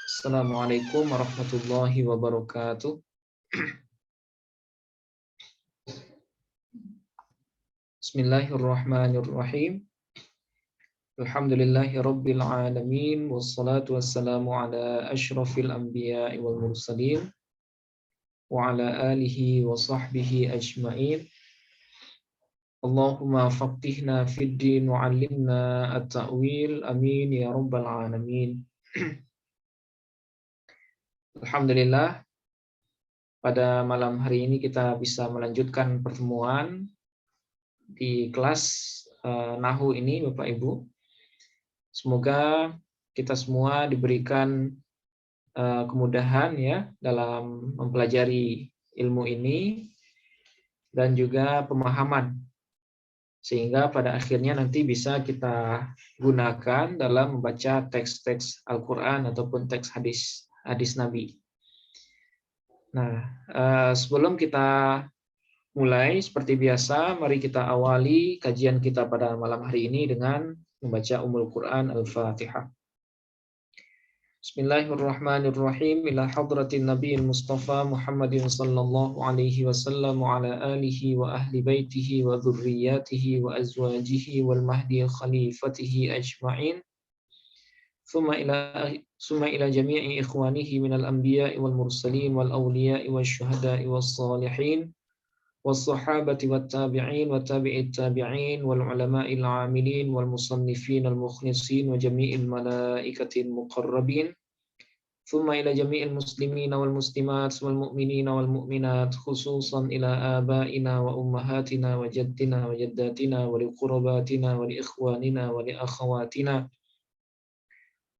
Assalamualaikum warahmatullahi wabarakatuh. Bismillahirrahmanirrahim. Alhamdulillahi rabbil alamin. Wassalatu wassalamu ala ashrafil anbiya'i wal mursalin. Wa ala alihi wa sahbihi ajma'in. Allahumma faqihna fid din wa 'allimna at-ta'wil. Amin ya rabbal alamin. Alhamdulillah, pada malam hari ini kita bisa melanjutkan pertemuan di kelas Nahu ini, Bapak Ibu. Semoga kita semua diberikan kemudahan ya dalam mempelajari ilmu ini dan juga pemahaman, sehingga pada akhirnya nanti bisa kita gunakan dalam membaca teks-teks Al-Quran ataupun teks hadis Nabi. Nah, sebelum kita mulai, seperti biasa, mari kita awali kajian kita pada malam hari ini dengan membaca Ummul Quran Al-Fatihah. Bismillahirrahmanirrahim. Ila hadratin Nabiyil Mustafa Muhammadin sallallahu alaihi wasallam wa ala alihi wa ahli baitihi wa dhurriyyatihi wa azwajihi wal mahdi khalifatihi ajma'in. Summa ila jami'i ikhwanihi minal anbiya'i wal mursalin wal awliya'i wal syuhada'i was salihin was sahabati wat tabi'in wa tabi'it tabi'in wal ulama'il 'amilin wal musannifin al mukhlisin wa jami'il malaikatil muqarrabin. Thumma ila jami'il muslimin wal muslimat wal mu'minina wal mu'minat, khususan ila aba'ina wa ummahatina wa jaddina wa jaddatina wa li qurbatina wa li ikhwanina wa li akhawatina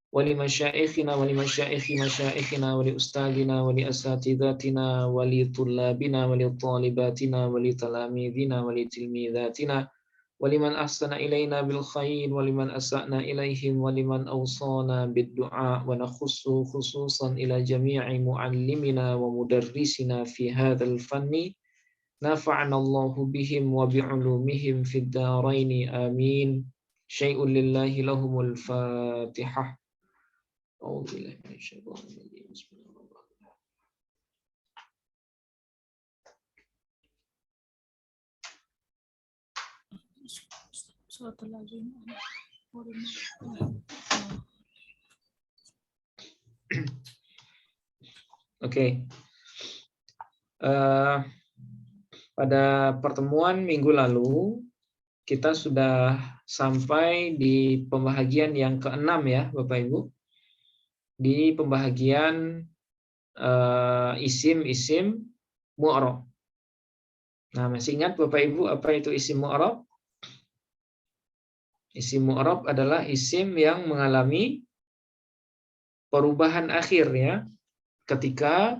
wa li masyaikhina wa li masyaikhi masyaikhina wa li ustadina wa li asatidatina wa li tullabina wa li talibatina wa li talamidina wa li tilmidatina wa liman ahsana ilaina bil khair wa liman asa'na ilaihim wa liman awsana bid du'a wa nakhussu khususan ila jami'i muallimina wa mudarrisina fi hadzal fanni nafa'ana Allahu bihim wa bi'ulumihim fid dharain amin. Syai'un lillahi lahumul Fatihah. A'udzu billahi minasyaitonir rajim. Bismillahirrahmanirrahim. Oke. Pada pertemuan minggu lalu kita sudah sampai di pembahagian yang ke-6 ya, Bapak Ibu. Di pembahagian isim-isim mu'rab. Nah, masih ingat Bapak Ibu apa itu isim mu'rab? Isim mu'rab adalah isim yang mengalami perubahan akhir ya, ketika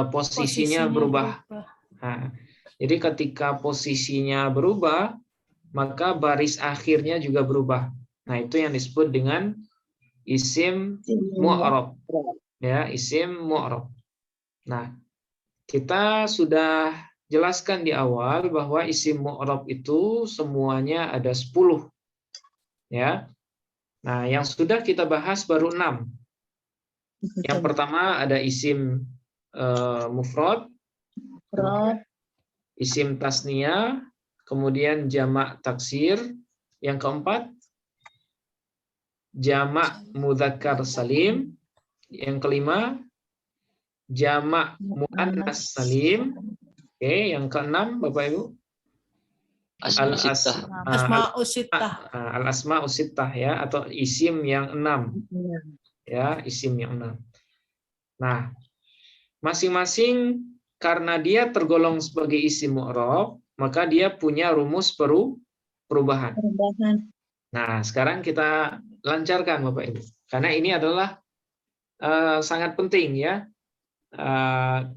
posisinya berubah. Nah, jadi ketika posisinya berubah, maka baris akhirnya juga berubah. Nah, itu yang disebut dengan isim mu'rab. Ya, isim mu'rab. Nah, kita sudah jelaskan di awal bahwa isim mu'rab itu semuanya ada 10. Ya. Nah, yang sudah kita bahas baru 6. Yang pertama ada isim mufrad, isim tasniyah, kemudian jamak taksir. Yang keempat, jamak mudzakkar salim. Yang kelima, jamak muannas salim. Oke, yang keenam Bapak Ibu, al-asma'us sittah ya, atau isim yang 6. Ya, isim yang 6. Nah, masing-masing karena dia tergolong sebagai isim mu'rab, maka dia punya rumus perubahan. Nah, sekarang kita lancarkan Bapak Ibu. Karena ini adalah sangat penting ya.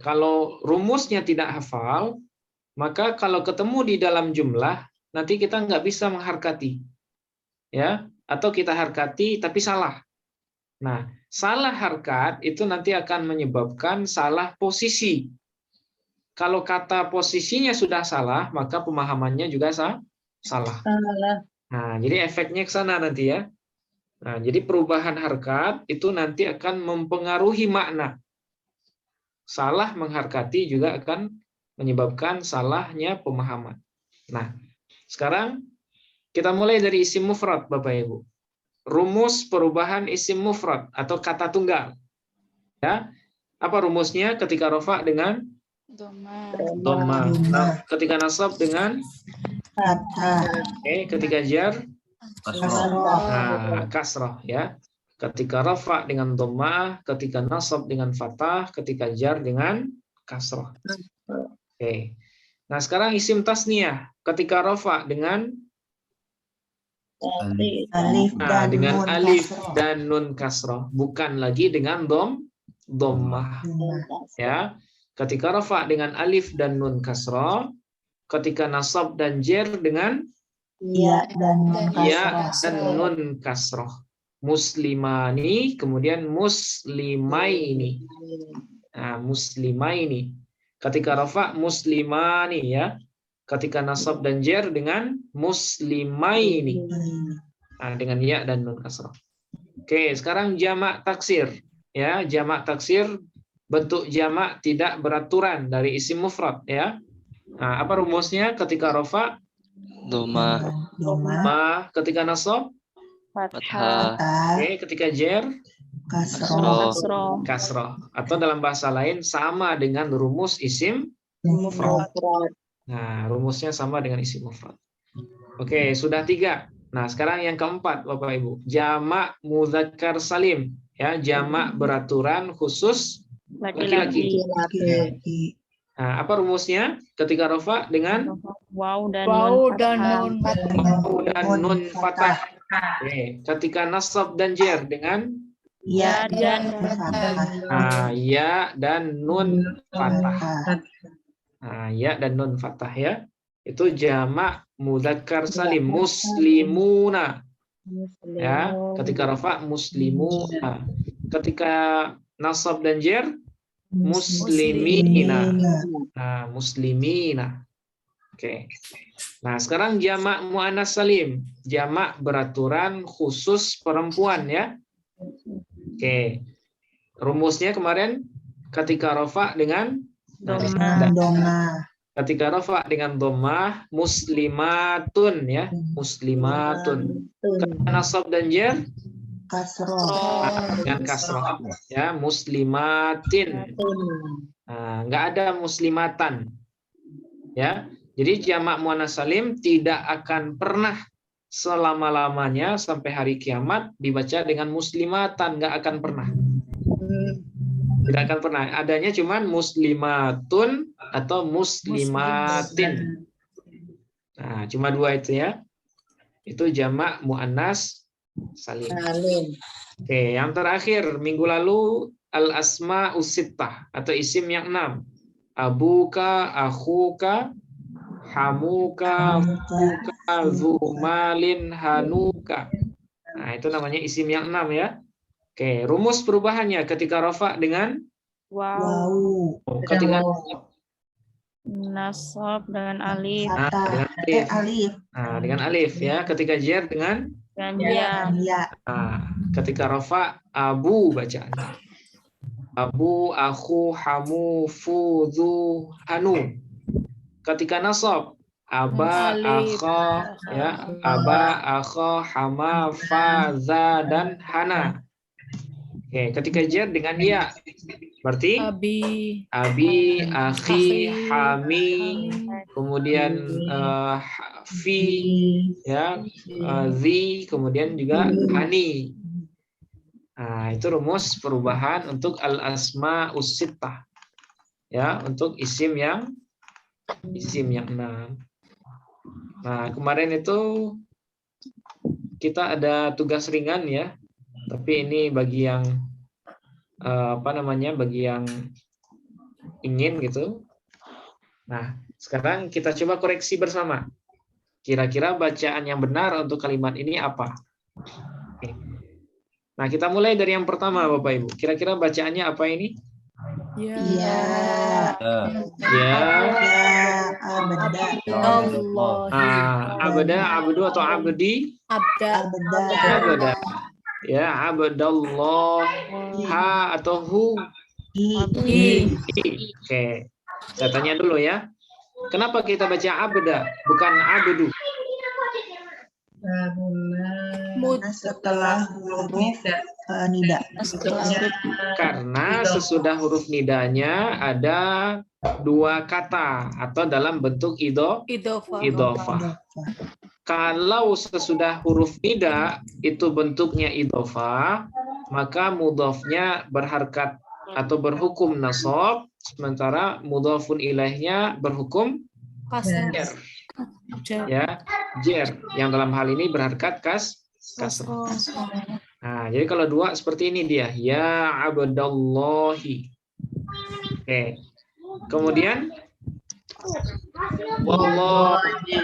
Kalau rumusnya tidak hafal, maka kalau ketemu di dalam jumlah, nanti kita nggak bisa mengharkati. Ya, atau kita harkati tapi salah. Nah, salah harkat itu nanti akan menyebabkan salah posisi. Kalau kata posisinya sudah salah, maka pemahamannya juga salah. Nah, jadi efeknya ke sana nanti ya. Nah, jadi perubahan harkat itu nanti akan mempengaruhi makna. Salah mengharkati juga akan menyebabkan salahnya pemahaman. Nah, sekarang kita mulai dari isim mufrad, Bapak Ibu. Rumus perubahan isim mufrad atau kata tunggal. Ya, apa rumusnya ketika rofa dengan dhamma. Nah, ketika nasab dengan ketika jar kasrah ya. Ketika rafa dengan dhammah, ketika nasab dengan fathah, ketika jar dengan kasrah. Oke. Nah, sekarang isim tasniyah ketika rafa dengan dengan alif dan nun kasrah, bukan lagi dengan dhammah. Ya. Ketika rafa dengan alif dan nun kasrah, ketika nasab dan jar dengan ya dan nun kasroh. Muslimani, kemudian muslimaini. Nah, muslimaini. Ketika rafa muslimani ya. Ketika nasab dan jar dengan muslimaini. Nah, dengan ya dan nun kasroh. Oke, sekarang jamak taksir. Ya, jamak taksir bentuk jamak tidak beraturan dari isim mufrad ya. Nah, apa rumusnya ketika rafa dhamma, ketika nasab fathah. Oke, ketika jar kasroh. Atau dalam bahasa lain sama dengan rumus isim mufrad. Nah, rumusnya sama dengan isim mufrad. Oke, sudah 3. Nah, sekarang yang keempat, Bapak Ibu, jamak mudzakkar salim. Ya, jamak beraturan khusus laki-laki. Nah, apa rumusnya? Ketika rafa dengan waw dan nun fathah. Oke. Ketika nasab dan jar dengan ya dan ya dan nun fathah. Nah, ya dan nun fathah ya. Itu jamak mudzakkar salim, muslimuna. Ya, ketika rafa muslimuna. Ketika nasab dan jar muslimina. Nah, muslimina. Oke. Nah, sekarang jamak muannas salim, jamak beraturan khusus perempuan ya. Oke. Rumusnya kemarin ketika rafa dengan dhamma. Ketika rafa dengan dhammah muslimatun ya, muslimatun. Ketika nasab dan jar dengan kasrah ya, muslimatin. Nah, nggak ada muslimatan ya. Jadi jamak muannas salim tidak akan pernah selama-lamanya sampai hari kiamat dibaca dengan muslimatan, nggak akan pernah. Tidak akan pernah. Adanya cuman muslimatun atau muslimatin. Nah, cuma 2 itu ya. Itu jamak muannas salim. Oke, yang terakhir minggu lalu al-asma usittah atau isim yang 6. Abuka, akhuka, hamuka, fuka, zumalin, hanuka. Nah, itu namanya isim yang 6 ya. Oke, rumus perubahannya ketika rafa dengan waw, ketika nasab dengan alif, dengan alif. Nah, dengan alif ya. Ketika jar dengan ya. Nah, ketika rafa abu bacaannya. Abu, akhu, hamu, fu, zu, hanu. Ketika nasab aba, akha ya, aba, akha, hama, fa, za dan hana. Oke, ketika jar dengan ya. Berarti abi, akhi, hami, kemudian fi ya, zi, kemudian juga hani. Nah, itu rumus perubahan untuk al-asma usittah. Ya, untuk isim yang 6. Nah, kemarin itu kita ada tugas ringan ya. Tapi ini bagi yang bagi yang ingin gitu. Nah, sekarang kita coba koreksi bersama. Kira-kira bacaan yang benar untuk kalimat ini apa? Oke. Nah, kita mulai dari yang pertama, Bapak Ibu. Kira-kira bacaannya apa ini? Abda, abdu atau abdi? Abda. Ya, Abdallah. Ha atau hu? Hi. Oke. Saya tanya dulu ya. Kenapa kita baca abda bukan abdu? Karena setelah huruf nida. Karena sesudah huruf nidanya ada dua kata atau dalam bentuk idhofah. Kalau sesudah huruf nida itu bentuknya idhofah, maka mudhofnya berharkat atau berhukum nasab, sementara mudhofun ilaihnya berhukum jer. Ya, jer yang dalam hal ini berharkat kasrah. Nah, jadi kalau dua seperti ini dia, ya abdallahi. Oke. Kemudian wallahi.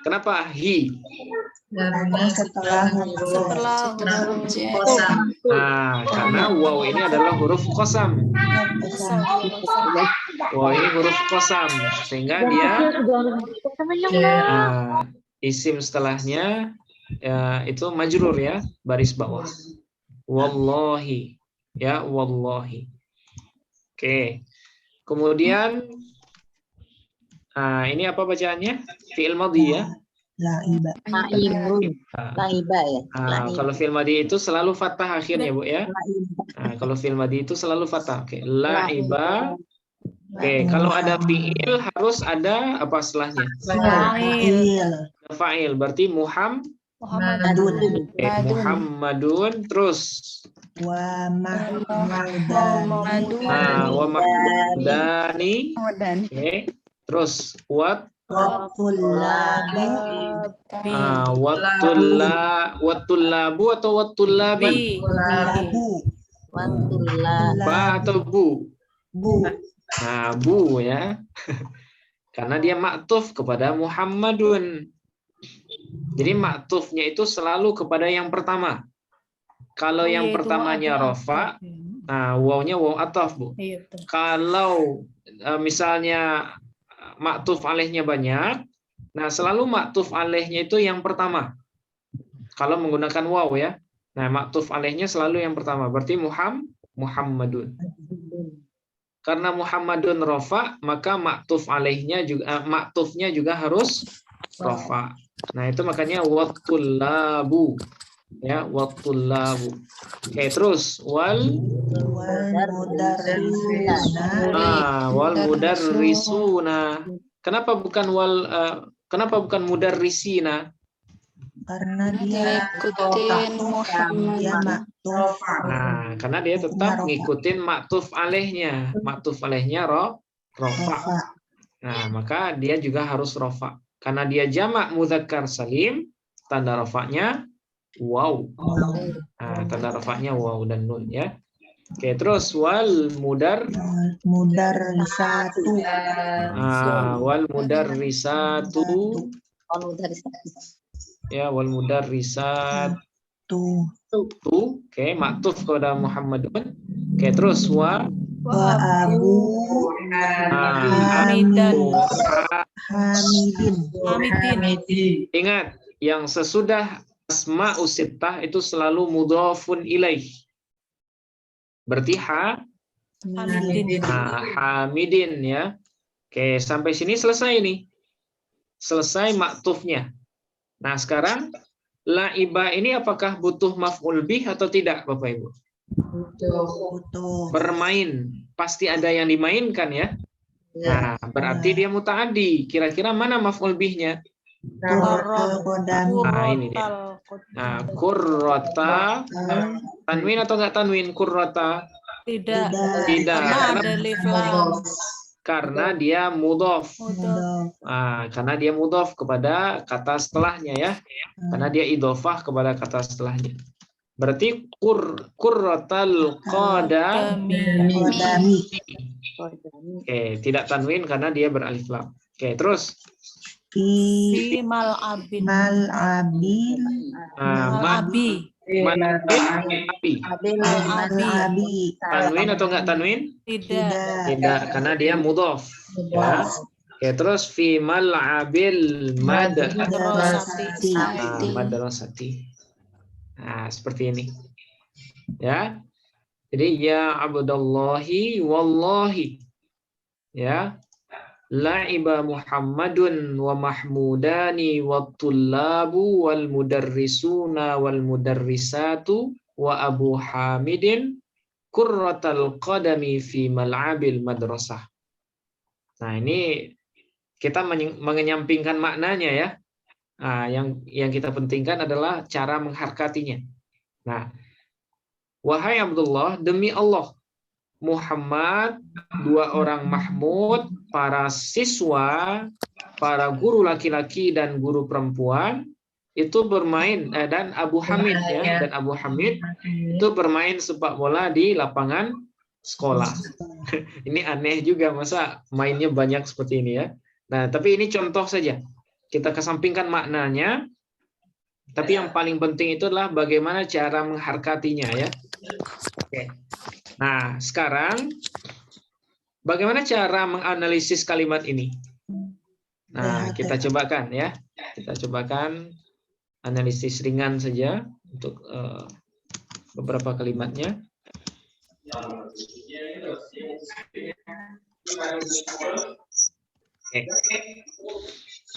Kenapa hi? Karena setelah huruf Nah, karena waw ini adalah huruf qasam. Waw ini huruf qasam, sehingga dia isim setelahnya itu majrur ya, baris bawah. Wallahi. Ya, wallahi. Oke. Kemudian ini apa bacaannya? Fi'il madhi ya. Laiba. Laiba ya. Kalau fi'il madhi itu selalu fathah akhirnya, Bu ya. Kalau fi'il madhi itu selalu fathah. Oke, laiba. Oke, kalau ada fi'il harus ada apa setelahnya? Fa'il. Berarti Muhammadun. Muhammadun terus Wa Mahmudani. wa Mahmudani. Oke. Terus Wattullabu atau wattullabi? Ba atau bu? Nah, bu ya. Karena dia maktuf kepada Muhammadun. Jadi maktufnya itu selalu kepada yang pertama. Kalau yang pertamanya rofa, nah wawnya waw ataf, Bu. Kalau misalnya maktuf alaihnya banyak, nah selalu maktuf alaihnya itu yang pertama. Kalau menggunakan waw ya. Nah, maktuf alaihnya selalu yang pertama. Berarti Muhammadun. Karena Muhammadun rofa, maka maktuf alaihnya juga maktufnya juga harus rofa. Nah, itu makanya wattullabu. Ya, wattullabu. Oke, terus wal mudarrisuna. Kenapa bukan mudarrisina? Karena dia ikutin Muhammad. Nah, karena dia tetap ngikutin maktuf alaihnya. Maktuf alaihnya rofa. Nah, maka dia juga harus rofa. Karena dia jamak mudzakkar salim, tanda rofaknya waw. Nah, tanda rofaknya waw dan nun ya. Oke, terus wal mudarrisatu. Wal mudarrisatu. Ya, wal mudarrisatu. Oke, maktuf kepada Muhammadun. Oke, terus wa Abu Hamidin. Ingat, yang sesudah asma'us sittah itu selalu mudhafun ilaih. Berarti Hamidin ya. Oke, sampai sini selesai nih. Selesai maktufnya. Nah, sekarang laiba ini apakah butuh maf'ul bih atau tidak, Bapak Ibu? Butuh. Bermain, pasti ada yang dimainkan ya. Nah, berarti dia muta'addi. Kira-kira mana maf'ul bihnya? Nah, ini dia. Nah, kurrota. Tanwin atau enggak tanwin kurrota? Tidak. Karena dia mudhof. Karena dia mudhof kepada kata setelahnya ya. Karena dia idhofah kepada kata setelahnya. Berarti kurratal qadami. Oke, tidak tanwin karena dia beralif lam. Oke, terus Fi mal'abin. Tanwin atau enggak tanwin? Tidak. Tidak, karena dia mudhof. Ya. Oke, terus fi mal'abil Madrasati. madrasati. Nah, seperti ini. Ya. Jadi ya Abdullahi wallahi. Ya. La'iba Muhammadun wa Mahmudani wa tullabu wal mudarrisuna wal mudarrisatu wa Abu Hamidin qurratal qadami fi mal'abil madrasah. Nah, ini kita mengenyampingkan maknanya ya. Nah, yang kita pentingkan adalah cara mengharkatinya. Nah, wahai Abdullah, demi Allah, Muhammad, dua orang Mahmud, para siswa, para guru laki-laki dan guru perempuan itu bermain dan Abu Hamid ya, dan Abu Hamid itu bermain sepak bola di lapangan sekolah. Ini aneh juga, masa mainnya banyak seperti ini ya. Nah, tapi ini contoh saja. Kita kesampingkan maknanya, tapi yang paling penting itu adalah bagaimana cara mengharkatinya ya. Oke. Nah, sekarang bagaimana cara menganalisis kalimat ini? Nah, kita cobakan ya. Kita cobakan analisis ringan saja untuk beberapa kalimatnya. Oke.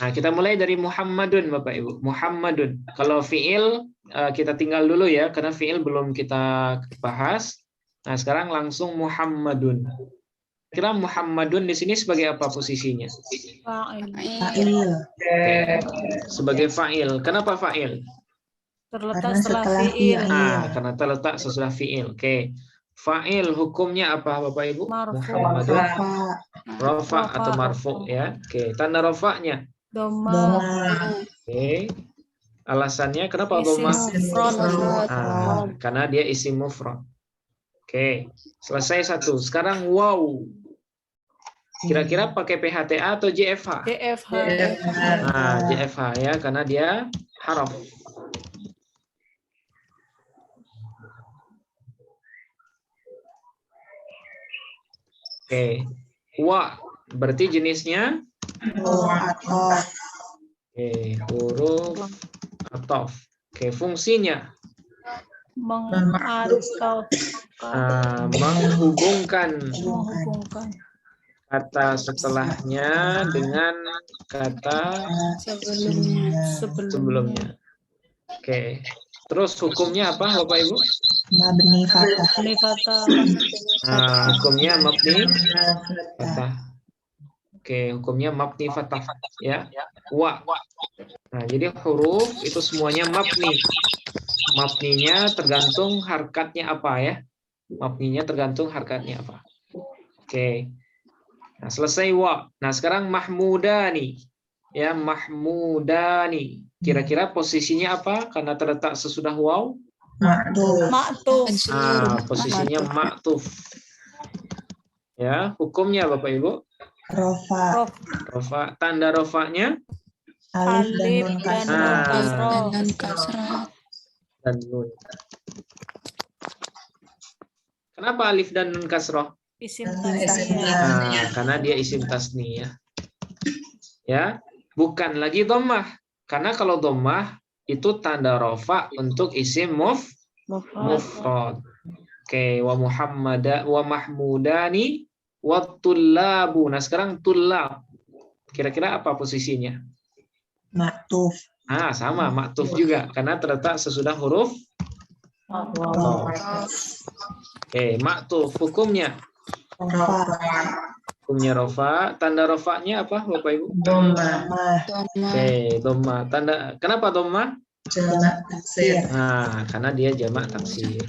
Nah, kita mulai dari Muhammadun, Bapak Ibu. Muhammadun. Kalau fiil kita tinggal dulu ya, karena fiil belum kita bahas. Nah, sekarang langsung Muhammadun. Kira Muhammadun di sini sebagai apa posisinya? Fa'il. Oke. Sebagai fa'il. Kenapa fa'il? Terletak Karena setelah setelah fiil. fiil. Karena terletak sesudah fiil. Oke. Fa'il hukumnya apa Bapak Ibu? Marfu. Muhammadun. Rafa. Rafa atau marfu ya. Oke, tanda rafa'nya. Doma. Doma. Oke. Alasannya kenapa Isim dhamma? mufrad. Karena dia isim mufrad. Oke, selesai satu. Sekarang wow. Kira-kira pakai PHTA atau JFH? DFH. Nah, JFH ya, karena dia haraf. Oke, wa berarti jenisnya Atof. oke, huruf atof. Oke, fungsinya menghubungkan kata setelahnya dengan kata sebelumnya. Oke, terus hukumnya apa Bapak Ibu? Mabni fathah. Hukumnya mabni fathah. Oke, hukumnya mabni fathah ya. Wa. Nah, jadi huruf itu semuanya mabni. Mabninya tergantung harkatnya apa ya. Mabninya tergantung harkatnya apa. Oke. Nah, selesai wa. Nah, sekarang mahmudani. Ya, mahmudani. Kira-kira posisinya apa? Karena terletak sesudah waw. Maktuf. Posisinya maktuf. Ya, hukumnya Bapak Ibu? Rofa. Rofa. Tanda rofanya? Alif dan nun kasrah. Dan nun. Kenapa alif dan nun kasroh? Isim tasniyah. Karena dia isim tasniyah. Ya, bukan lagi dhammah. Karena kalau dhammah itu tanda rofa untuk isim mufrad. Oke, wa mahmudani wa tullabu. Nah, sekarang tullab. Kira-kira apa posisinya? Maktuf. Sama, maktuf juga karena terletak sesudah huruf. Oke, maktuf hukumnya. Hukumnya rofa. Tanda rofanya apa Bapak Ibu? Doma. Oke, dhamma. Tanda kenapa dhamma? Jamak taksir. Karena dia jamak taksir.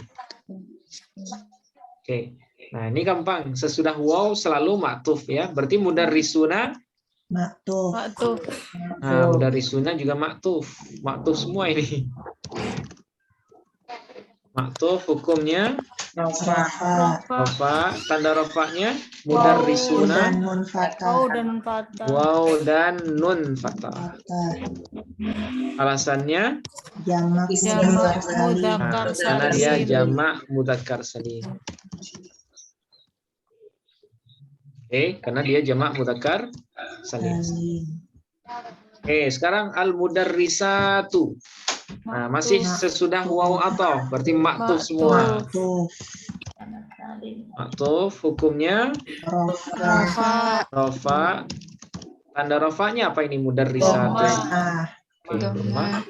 Oke. Nah, ini gampang. Sesudah waw selalu maktuf ya. Berarti mudarrisuna Maktuf. mudarrisuna juga maktuf. Maktuf semua ini. Maktuf hukumnya rofa. Tanda rofanya mudarrisuna waw dan nun fathah. Alasannya Jamak mudzakkar karena dia jamak mudzakkar salim. karena dia jamak mudzakkar salim. Salim. Sekarang al-mudarrisatu. Nah, masih sesudah waw ataf, berarti maktuf semua. Maktuf. Maktuf hukumnya Rofa. rofa. Tanda rofanya apa ini mudarrisatu? Dhammah. Dhammah.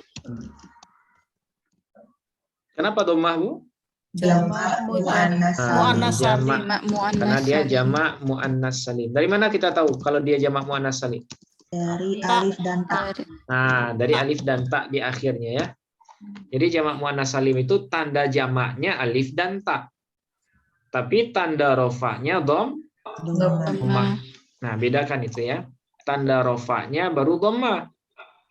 Kenapa dhammah, Bu? Jamak muannas Muannas salim. Jamak. Karena dia jamak muannas salim. Dari mana kita tahu kalau dia jamak muannas salim? Dari alif dan ta. Nah, dari alif dan ta di akhirnya ya. Jadi jamak muannas salim itu tanda jamaknya alif dan ta. Tapi tanda rofanya dhammah. Nah, bedakan itu ya. Tanda rofanya baru dhammah.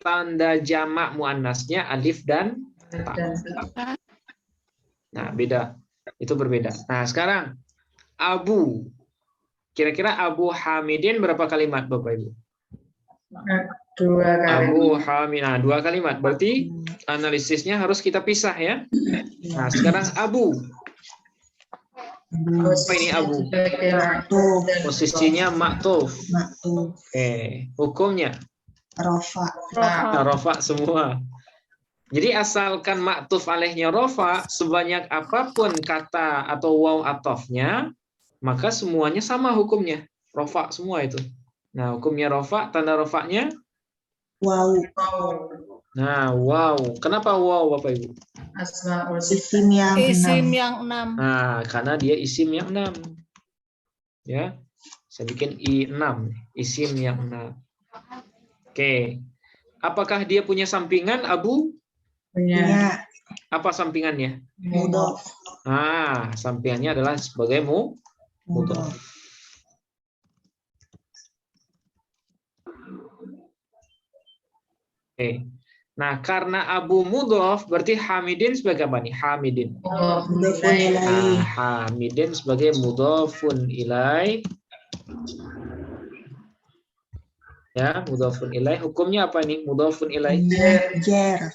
Tanda jamak muannasnya alif dan ta. Nah, beda. Itu berbeda. Nah, sekarang Abu. Kira-kira Abu Hamidin berapa kalimat, Bapak Ibu? 2 kali. Abu Hamid. Nah, 2 kalimat. Berarti analisisnya harus kita pisah ya. Nah, sekarang Abu. Apa ini Abu? Maktuf. Posisinya maktuf. Maktuf. Hukumnya Rofa. rofa semua. Jadi asalkan maktuf alaihnya rofa, sebanyak apapun kata atau waw atofnya, maka semuanya sama hukumnya. Rofa semua itu. Nah, hukumnya rofa, tanda rofanya? Waw. Nah, wow. Kenapa wow, Bapak Ibu? Isim yang Isim 6. yang 6. Nah, karena dia isim yang 6. Ya, saya bikin I6, isim yang 6. Apakah dia punya sampingan, Abu? Punya. Apa sampingannya? Mudhof. Nah, sampingannya adalah sebagai mudhof. Nah, karena Abu mudhof berarti Hamidin sebagai apa nih? Hamidin. Mudhofun ilaih. Hamidin sebagai mudhofun ilaih. Ya, mudhofun ilaih. Hukumnya apa nih? Mudhofun ilaih. Jer.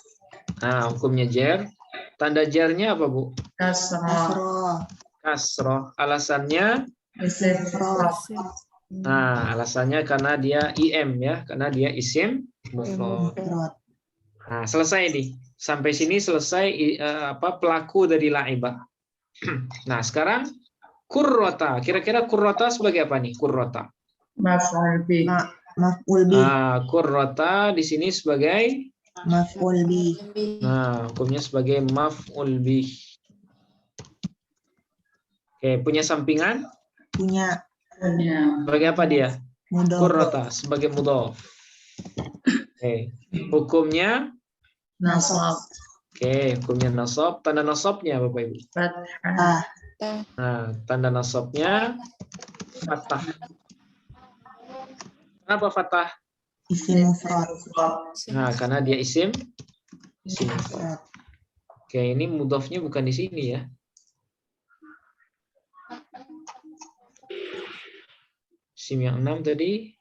Nah, hukumnya jer. Tanda jernya apa, Bu? Kasroh. Kasroh. Alasannya? Mufrad. Nah, alasannya karena dia IM ya, karena dia isim mufrad. Nah, selesai nih. Sampai sini selesai pelaku dari la'ibah. Nah, sekarang kurrota. Kira-kira kurrota sebagai apa nih? Kurrota. Maf'ul bih. Kurrota di sini sebagai Maf'ul bih. nah, hukumnya sebagai maf'ul bih. Punya sampingan? Punya. Sebagai apa dia? Mudhof. Kurrota sebagai mudhof. Hukumnya Nasab. Hukumnya nasab. Tanda nasabnya Bapak Ibu? Fathah. Nah, tanda nasabnya fathah. Kenapa fathah? Isim mufrad. Nah, karena dia isim mufrad. Ini mudhofnya bukan di sini ya. Isim yang 6 tadi.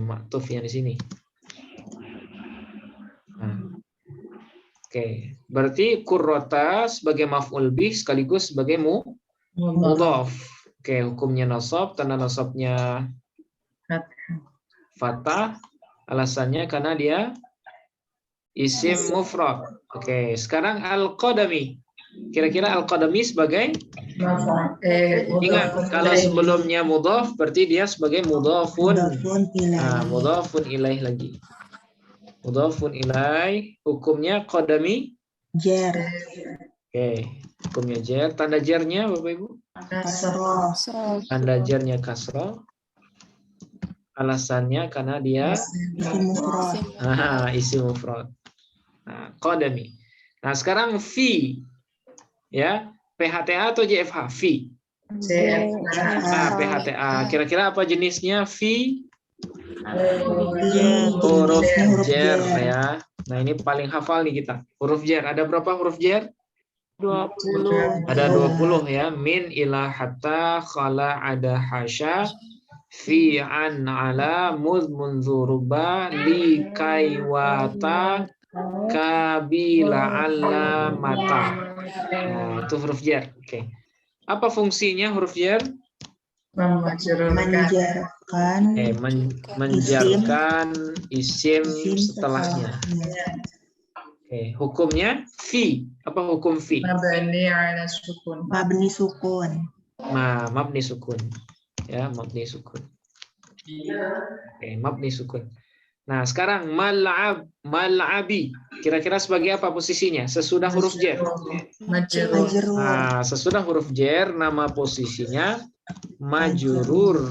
Maktuf yang di sini. Berarti kurrota sebagai maf'ul bih sekaligus sebagai mudhaf. Hukumnya nasab, tanda nasabnya fathah. Alasannya karena dia isim mufrad. Sekarang al-qadami. Kira-kira al-qadami sebagai ingat kalau sebelumnya mudhaf berarti dia sebagai mudhafun. Mudhafun ilaih lagi. Mudhafun ilaih hukumnya qadami jer. Hukumnya jer. Tanda jernya Bapak Ibu? Kasroh. Tanda jernya kasroh. Alasannya karena dia Isim mufrad. isim mufrad. Nah, qadami. Nah, sekarang fi. Ya, PHTA atau JFH? Fi. PHTA. Kira-kira apa jenisnya fi? Huruf jer ya. Nah, ini paling hafal nih kita. Huruf jer. Ada berapa huruf jer? 20. Ada 20 ya. Min ila hatta khala ada hasya fi an ala muz munzuruba li kaiwata kabila ala mata. Nah, itu huruf jar. Apa fungsinya huruf jar? Menjarkan Menjarkan isim setelahnya. Oke, hukumnya fi. Apa hukum fi? Mabni ala sukun. Mabni sukun. Mabni sukun. Ya, mabni sukun. Oke, mabni sukun. Nah, sekarang mal'abi. Kira-kira sebagai apa posisinya? Sesudah huruf jar. Majrur. Nah, sesudah huruf jar, nama posisinya majrur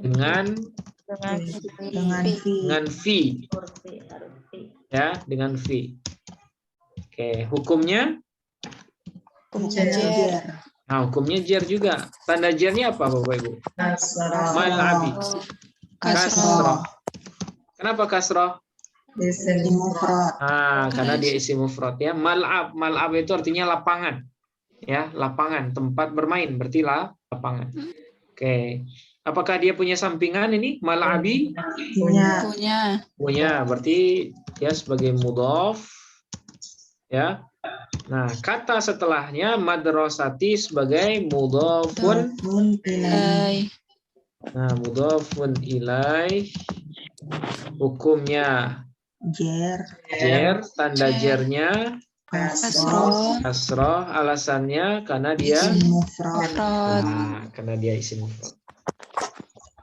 dengan fi. Ya, dengan fi. Oke, hukumnya? Jar. Nah, hukumnya jar juga. Tanda jarnya apa, Bapak Ibu? Mal'abi. Kasroh. Kenapa kasroh? Isim mufrad. Karena dia isim mufrad ya. Mal'ab itu artinya lapangan. Ya, lapangan, tempat bermain, berarti lapangan. Oke. Apakah dia punya sampingan ini? Mal'abi? Punya. Berarti ya sebagai mudhaf. Ya. Nah, kata setelahnya madrasati sebagai mudhafun Ilaih. Nah, mudhafun ilaih. Hukumnya jar, tanda jarnya kasroh, alasannya karena dia Isim mufrad. karena dia isim mufrad.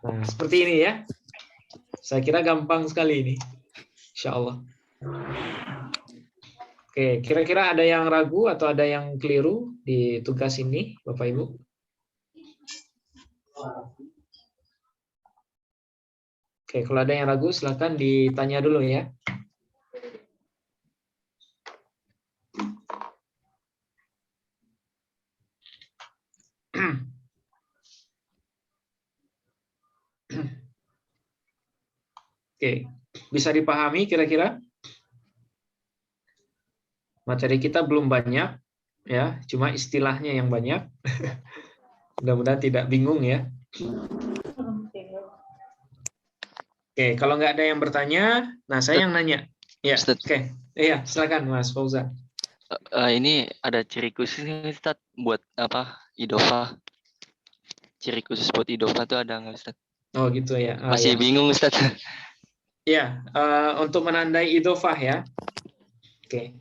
Nah, seperti ini ya. Saya kira gampang sekali ini. Insyaallah. Oke, kira-kira ada yang ragu atau ada yang keliru di tugas ini, Bapak Ibu? Oke, kalau ada yang ragu silakan ditanya dulu ya. Oke, bisa dipahami kira-kira? Materi kita belum banyak ya, cuma istilahnya yang banyak. Mudah-mudahan tidak bingung ya. Oke, kalau nggak ada yang bertanya, nah saya yang nanya. Ya, oke. Iya, silakan Mas Fauzan. Ini ada ciri khusus nih Ustaz buat apa? Idhofah. Ciri khusus buat idhofah itu ada nggak Ustaz? Oh gitu ya. Masih bingung Ustaz. Ya, untuk menandai idhofah ya. Oke.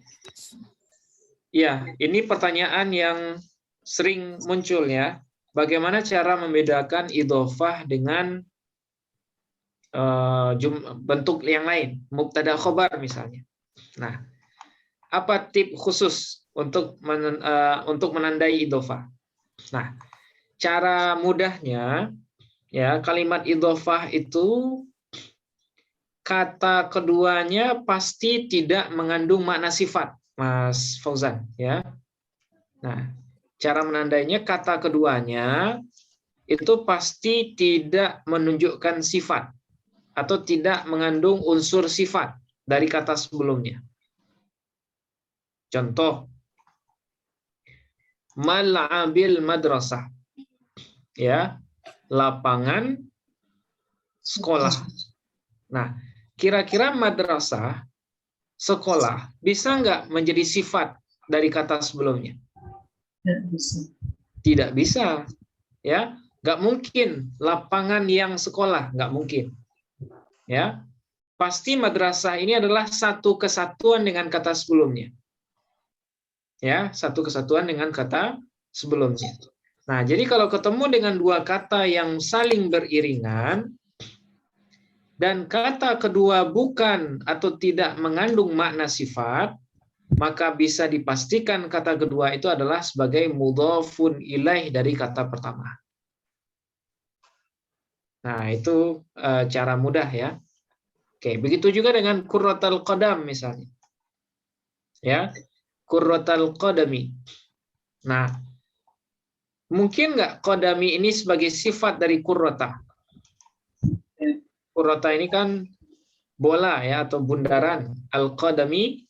Ya, ini pertanyaan yang sering muncul ya. Bagaimana cara membedakan idhofah dengan bentuk yang lain, mubtada khobar misalnya. Nah, apa tip khusus untuk menandai idhofah? Nah, cara mudahnya ya, kalimat idhofah itu kata keduanya pasti tidak mengandung makna sifat, Mas Fauzan ya. Nah, cara menandainya kata keduanya itu pasti tidak menunjukkan sifat atau tidak mengandung unsur sifat dari kata sebelumnya. Contoh, mal'abil madrasah. Ya, lapangan sekolah. Nah, kira-kira madrasah, sekolah, bisa nggak menjadi sifat dari kata sebelumnya? Tidak bisa. Ya, nggak mungkin lapangan yang sekolah, nggak mungkin. Ya, pasti madrasah ini adalah satu kesatuan dengan kata sebelumnya. Ya, satu kesatuan dengan kata sebelumnya. Nah, jadi kalau ketemu dengan dua kata yang saling beriringan dan kata kedua bukan atau tidak mengandung makna sifat, maka bisa dipastikan kata kedua itu adalah sebagai mudhafun ilaih dari kata pertama. Nah, itu cara mudah ya. Oke, begitu juga dengan qurratul qadam misalnya. Ya, qurratul qadami. Nah, mungkin nggak qadami ini sebagai sifat dari qurrata? Qurrata ini kan bola ya atau bundaran. Al-qadami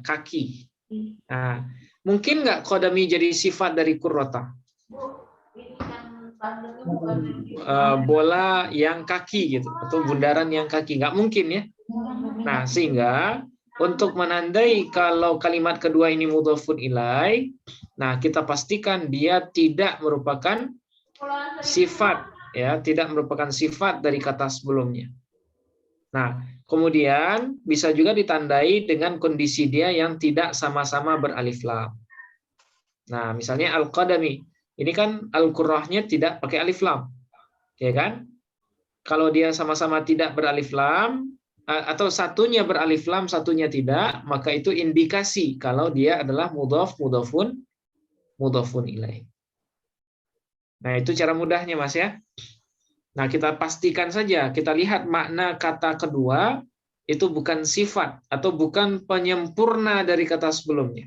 kaki. Nah, mungkin nggak qadami jadi sifat dari qurrata? Bola yang kaki gitu atau bundaran yang kaki, nggak mungkin ya. Nah, sehingga untuk menandai kalau kalimat kedua ini mudhafun ilaih, nah kita pastikan dia tidak merupakan sifat, ya, tidak merupakan sifat dari kata sebelumnya. Nah, kemudian bisa juga ditandai dengan kondisi dia yang tidak sama-sama beralif lam. Nah, misalnya al-qadami, ini kan al-qurrahnya tidak pakai alif lam, ya kan? Kalau dia sama-sama tidak beralif lam, atau satunya beralif lam, satunya tidak, maka itu indikasi kalau dia adalah mudhafun ilaih. Nah, itu cara mudahnya, Mas, ya. Nah, kita pastikan saja, kita lihat makna kata kedua itu bukan sifat atau bukan penyempurna dari kata sebelumnya.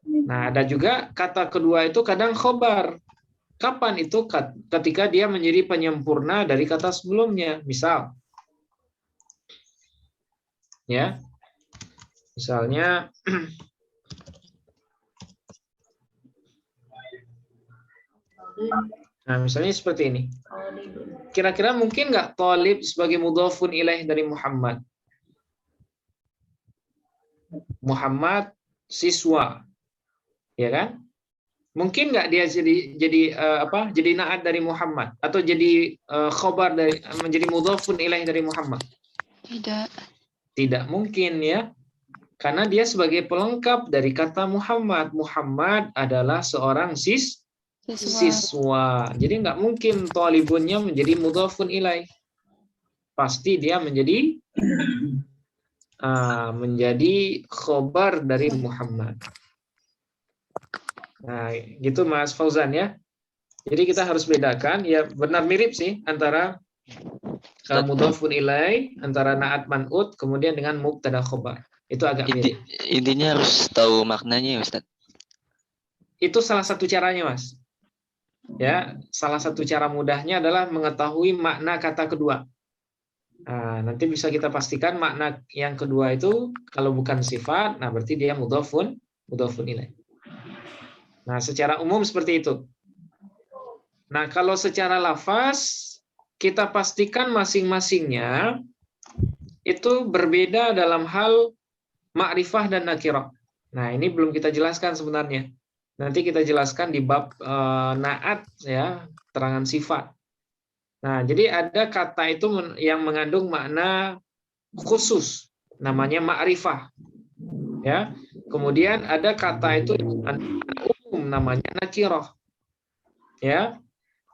Nah, ada juga kata kedua itu kadang khobar. Kapan itu? Ketika dia menjadi penyempurna dari kata sebelumnya. Misal, ya, misalnya nah, misalnya seperti ini. Kira-kira mungkin nggak talib sebagai mudhafun ilaih dari Muhammad? Muhammad siswa, ya kan? Mungkin nggak dia jadi naat dari Muhammad atau jadi khobar dari menjadi mudhafun ilaih dari Muhammad? Tidak mungkin, ya. Karena dia sebagai pelengkap dari kata Muhammad. Muhammad adalah seorang siswa. Jadi nggak mungkin talibunnya menjadi mudhafun ilaih. Pasti dia menjadi khobar dari Muhammad. Nah, gitu Mas Fauzan, ya. Jadi kita harus bedakan, ya benar mirip sih antara mudhafun ilaih, antara naat man'ut kemudian dengan mubtada khobar. Itu agak mirip. Intinya harus tahu maknanya ya, Ustaz. Itu salah satu caranya, Mas. Ya, salah satu cara mudahnya adalah mengetahui makna kata kedua. Nah, nanti bisa kita pastikan makna yang kedua itu kalau bukan sifat, nah berarti dia mudhafun ilaih. Nah, secara umum seperti itu. Nah, kalau secara lafaz kita pastikan masing-masingnya itu berbeda dalam hal ma'rifah dan nakirah. Nah, ini belum kita jelaskan sebenarnya. Nanti kita jelaskan di bab naat, ya, keterangan sifat. Nah, jadi ada kata itu yang mengandung makna khusus, namanya ma'rifah. Ya. Kemudian ada kata itu umum, namanya nakirah. Ya.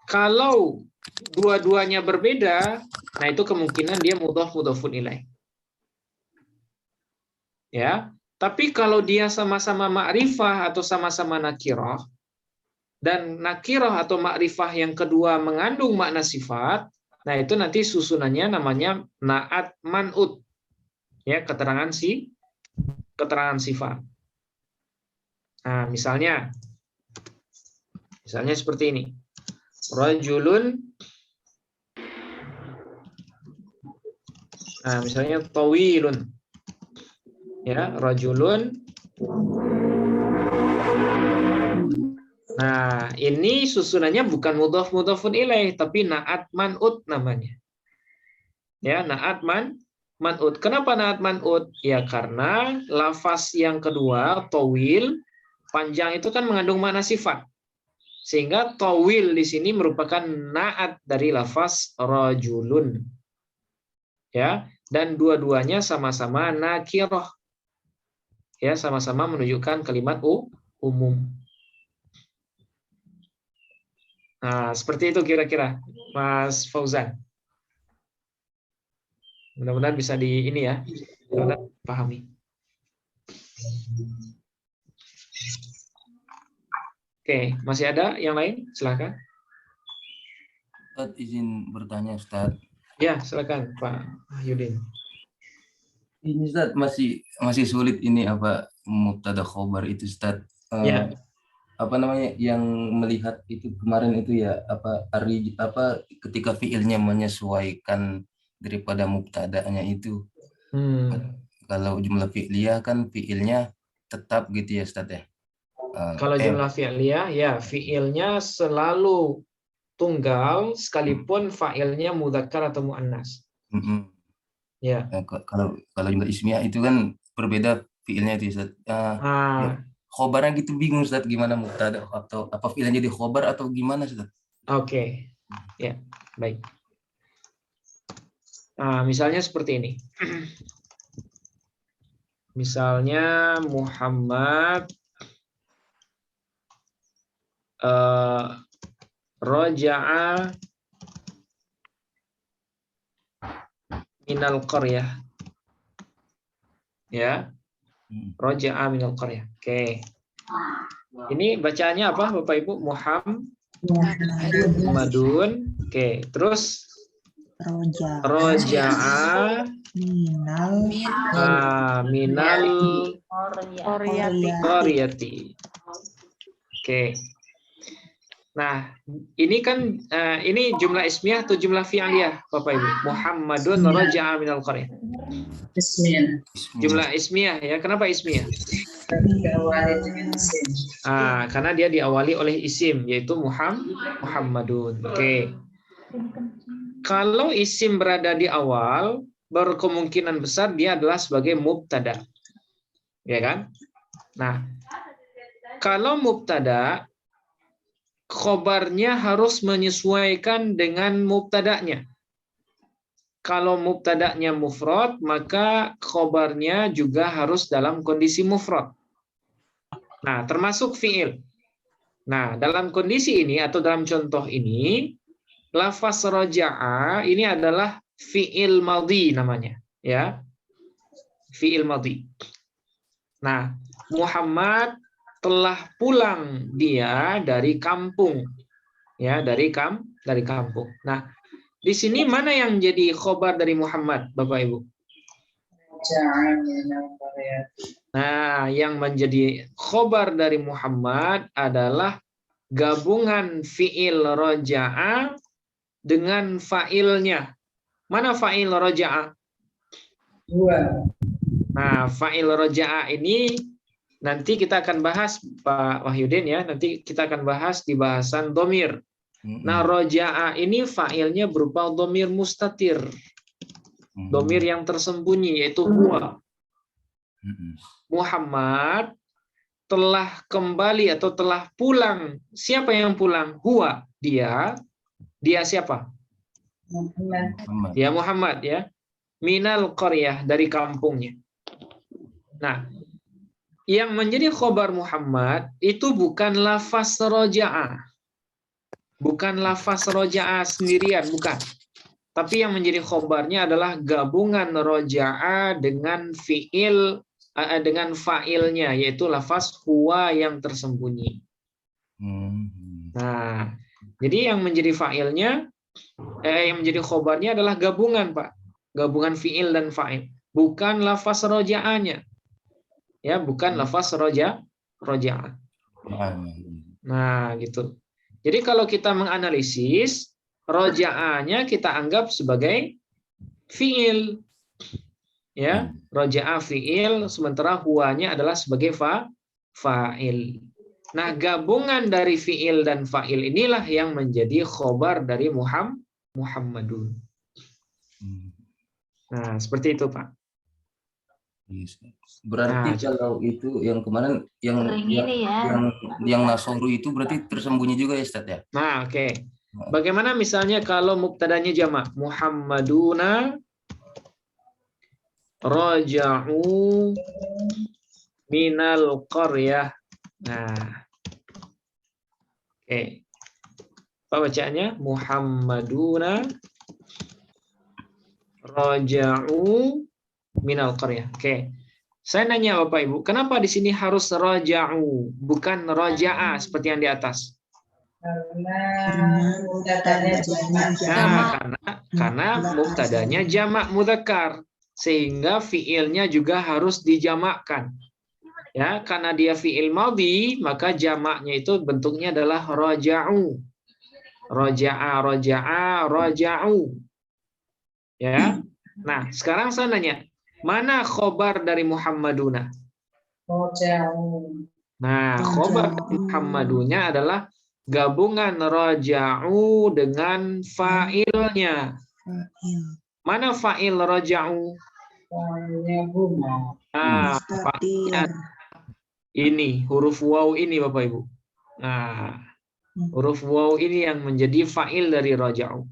Kalau dua-duanya berbeda, nah itu kemungkinan dia mudhafun ilaih. Ya. Tapi kalau dia sama-sama ma'rifah atau sama-sama nakirah, dan nakirah atau ma'rifah yang kedua mengandung makna sifat, nah itu nanti susunannya namanya naat man'ut. Ya, keterangan sifat. Nah, misalnya seperti ini. Rajulun, nah misalnya tawilun. Ya, rajulun. Nah, ini susunannya bukan mudhafun ilaih, tapi naat man'ut namanya. Ya, naat man'ut. Kenapa naat man'ut? Ya, karena lafaz yang kedua, tawil, panjang itu kan mengandung makna sifat. Sehingga tawil di sini merupakan naat dari lafaz rajulun. Ya, dan dua-duanya sama-sama nakirah. Ya, sama-sama menunjukkan kalimat umum. Nah, seperti itu kira-kira, Mas Fauzan. Mudah-mudahan bisa pahami. Oke, masih ada yang lain? Silakan. Ustaz, izin bertanya, Ustaz. Ya, silakan Pak Yudin. Ini Ustaz masih sulit ini apa mubtada khobar itu, Ustaz. Ya. Apa namanya yang melihat itu kemarin itu ya ketika fiilnya menyesuaikan daripada mubtada'nya itu. Kalau jumlah fi'liyah kan fiilnya tetap gitu ya, Ustaz ya. Kalau jumlah fi'liyah, ya fiilnya selalu tunggal sekalipun fa'ilnya mudzakkar atau muannas. Ya. Kalau jumlah ismiyah itu kan berbeda fiilnya itu Ustaz. Ya, khobarnya gitu bingung Ustaz, gimana mubtada atau apa fiilnya jadi khobar atau gimana Ustaz? Oke. Ya, baik. Misalnya seperti ini. Misalnya Muhammad raja'a minal qaryah. Ya. Raja'a minal qaryah. Oke. Ini bacaannya apa Bapak Ibu? Muhammadun. Oke, terus raja'a minal qaryati. Oke. Nah, ini kan ini jumlah ismiyah atau jumlah fi'liyah, Bapak Ibu? Muhammadun raja'a minal qaryah. Ismiyah. Jumlah ismiyah ya. Kenapa ismiyah? Diawali dengan isim. Karena dia diawali oleh isim yaitu Muhammadun. Oke. Kalau isim berada di awal, berkemungkinan besar dia adalah sebagai mubtada. Ya kan? Nah, kalau mubtada, khobarnya harus menyesuaikan dengan mubtadanya. Kalau mubtadanya mufrad, maka khobarnya juga harus dalam kondisi mufrad. Nah, termasuk fiil. Nah, dalam kondisi ini atau dalam contoh ini, lafaz raja'a ini adalah fiil madhi namanya, ya. Fiil madhi. Nah, Muhammad telah pulang dia dari kampung. Ya, dari kampung. Nah, di sini mana yang jadi khobar dari Muhammad, Bapak Ibu? Nah, yang menjadi khobar dari Muhammad adalah gabungan fiil raja'a dengan fa'ilnya. Mana fa'il raja'a? Nah, fa'il raja'a ini nanti kita akan bahas, Pak Wahyudin ya. Nanti kita akan bahas di bahasan dhamir. Nah, raja'a ini fa'ilnya berupa dhamir mustatir. Dhamir yang tersembunyi yaitu huwa. Muhammad telah kembali atau telah pulang. Siapa yang pulang? Huwa, dia. Dia siapa? Muhammad. Ya Muhammad ya. Minal qaryah, dari kampungnya. Nah, yang menjadi khobar Muhammad itu bukan lafaz raja'a. Bukan lafaz raja'a sendirian, bukan. Tapi yang menjadi khobarnya adalah gabungan raja'a dengan fiil, dengan fa'ilnya, yaitu lafaz huwa yang tersembunyi. Nah, jadi yang menjadi fa'ilnya, yang menjadi khobarnya adalah gabungan, Pak. Gabungan fiil dan fa'il. Bukan lafaz roja'anya. Ya, bukan lafaz roja'ah. Nah, gitu. Jadi kalau kita menganalisis, roja'ahnya kita anggap sebagai fiil. Ya, roja'a fiil, sementara huwanya adalah sebagai fa'il. Nah, gabungan dari fiil dan fa'il inilah yang menjadi khobar dari Muhammadun. Nah, seperti itu, Pak. Berarti kalau itu yang kemarin yang nasoru itu berarti tersembunyi juga ya, Ustaz ya? Nah, oke. Bagaimana misalnya kalau mubtadanya jamak? Muhammaduna raja'u minal qaryah. Nah. Oke. Apa bacaannya? Muhammaduna raja'u minal qaryah. Oke. Saya nanya Bapak Ibu, kenapa di sini harus raja'u, bukan raja'a seperti yang di atas? Karena mubtadanya jamak mudzakkar, sehingga fiilnya juga harus dijamakkan. Ya, karena dia fiil madhi, maka jamaknya itu bentuknya adalah raja'u. Raja'a, raja'a, raja'u. Ya. Nah, sekarang saya nanya, mana khobar dari Muhammaduna? Nah, khobar Muhammadunya adalah gabungan raja'u dengan fa'ilnya. Mana fa'il raja'u? Fa'ilnya huma. Nah, Mustatir. ini huruf waw ini Bapak Ibu. Nah, huruf waw ini yang menjadi fa'il dari raja'u.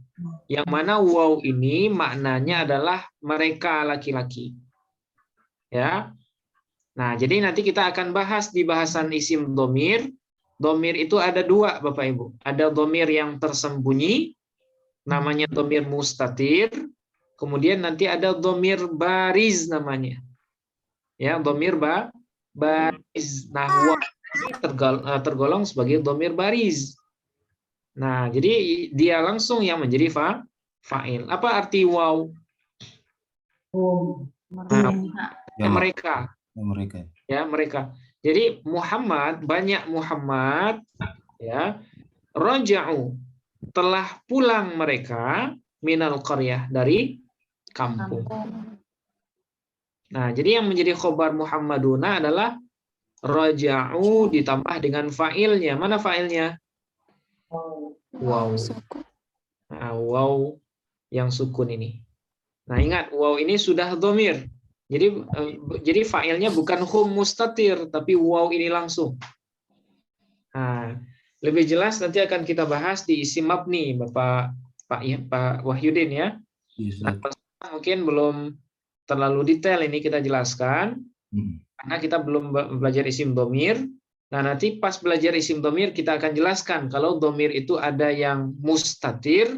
Yang mana waw ini maknanya adalah mereka laki-laki. Ya. Nah, jadi nanti kita akan bahas di bahasan isim domir. Domir itu ada dua Bapak Ibu. Ada domir yang tersembunyi, namanya domir mustatir. Kemudian nanti ada domir bariz namanya. Ya, domir bariz. Nah, waw ini tergolong sebagai domir bariz. Nah, jadi dia langsung yang menjadi fa'il. Apa arti waw? Nah, mereka. Mereka. Ya, mereka. Jadi Muhammad, banyak Muhammad, ya, raja'u, telah pulang mereka minal qaryah, dari kampung. Nah, jadi yang menjadi khobar Muhammaduna adalah raja'u ditambah dengan fa'ilnya. Mana fa'ilnya? Wow. Nah, wow yang sukun ini. Nah, ingat wow ini sudah dhamir. Jadi fa'ilnya bukan hum mustatir, tapi wow ini langsung. Nah, lebih jelas nanti akan kita bahas di isim mabni, Pak Wahyudin ya. Nah, mungkin belum terlalu detail ini kita jelaskan, karena kita belum belajar isim dhamir. Nah, nanti pas belajar isim dhamir kita akan jelaskan kalau dhamir itu ada yang mustatir,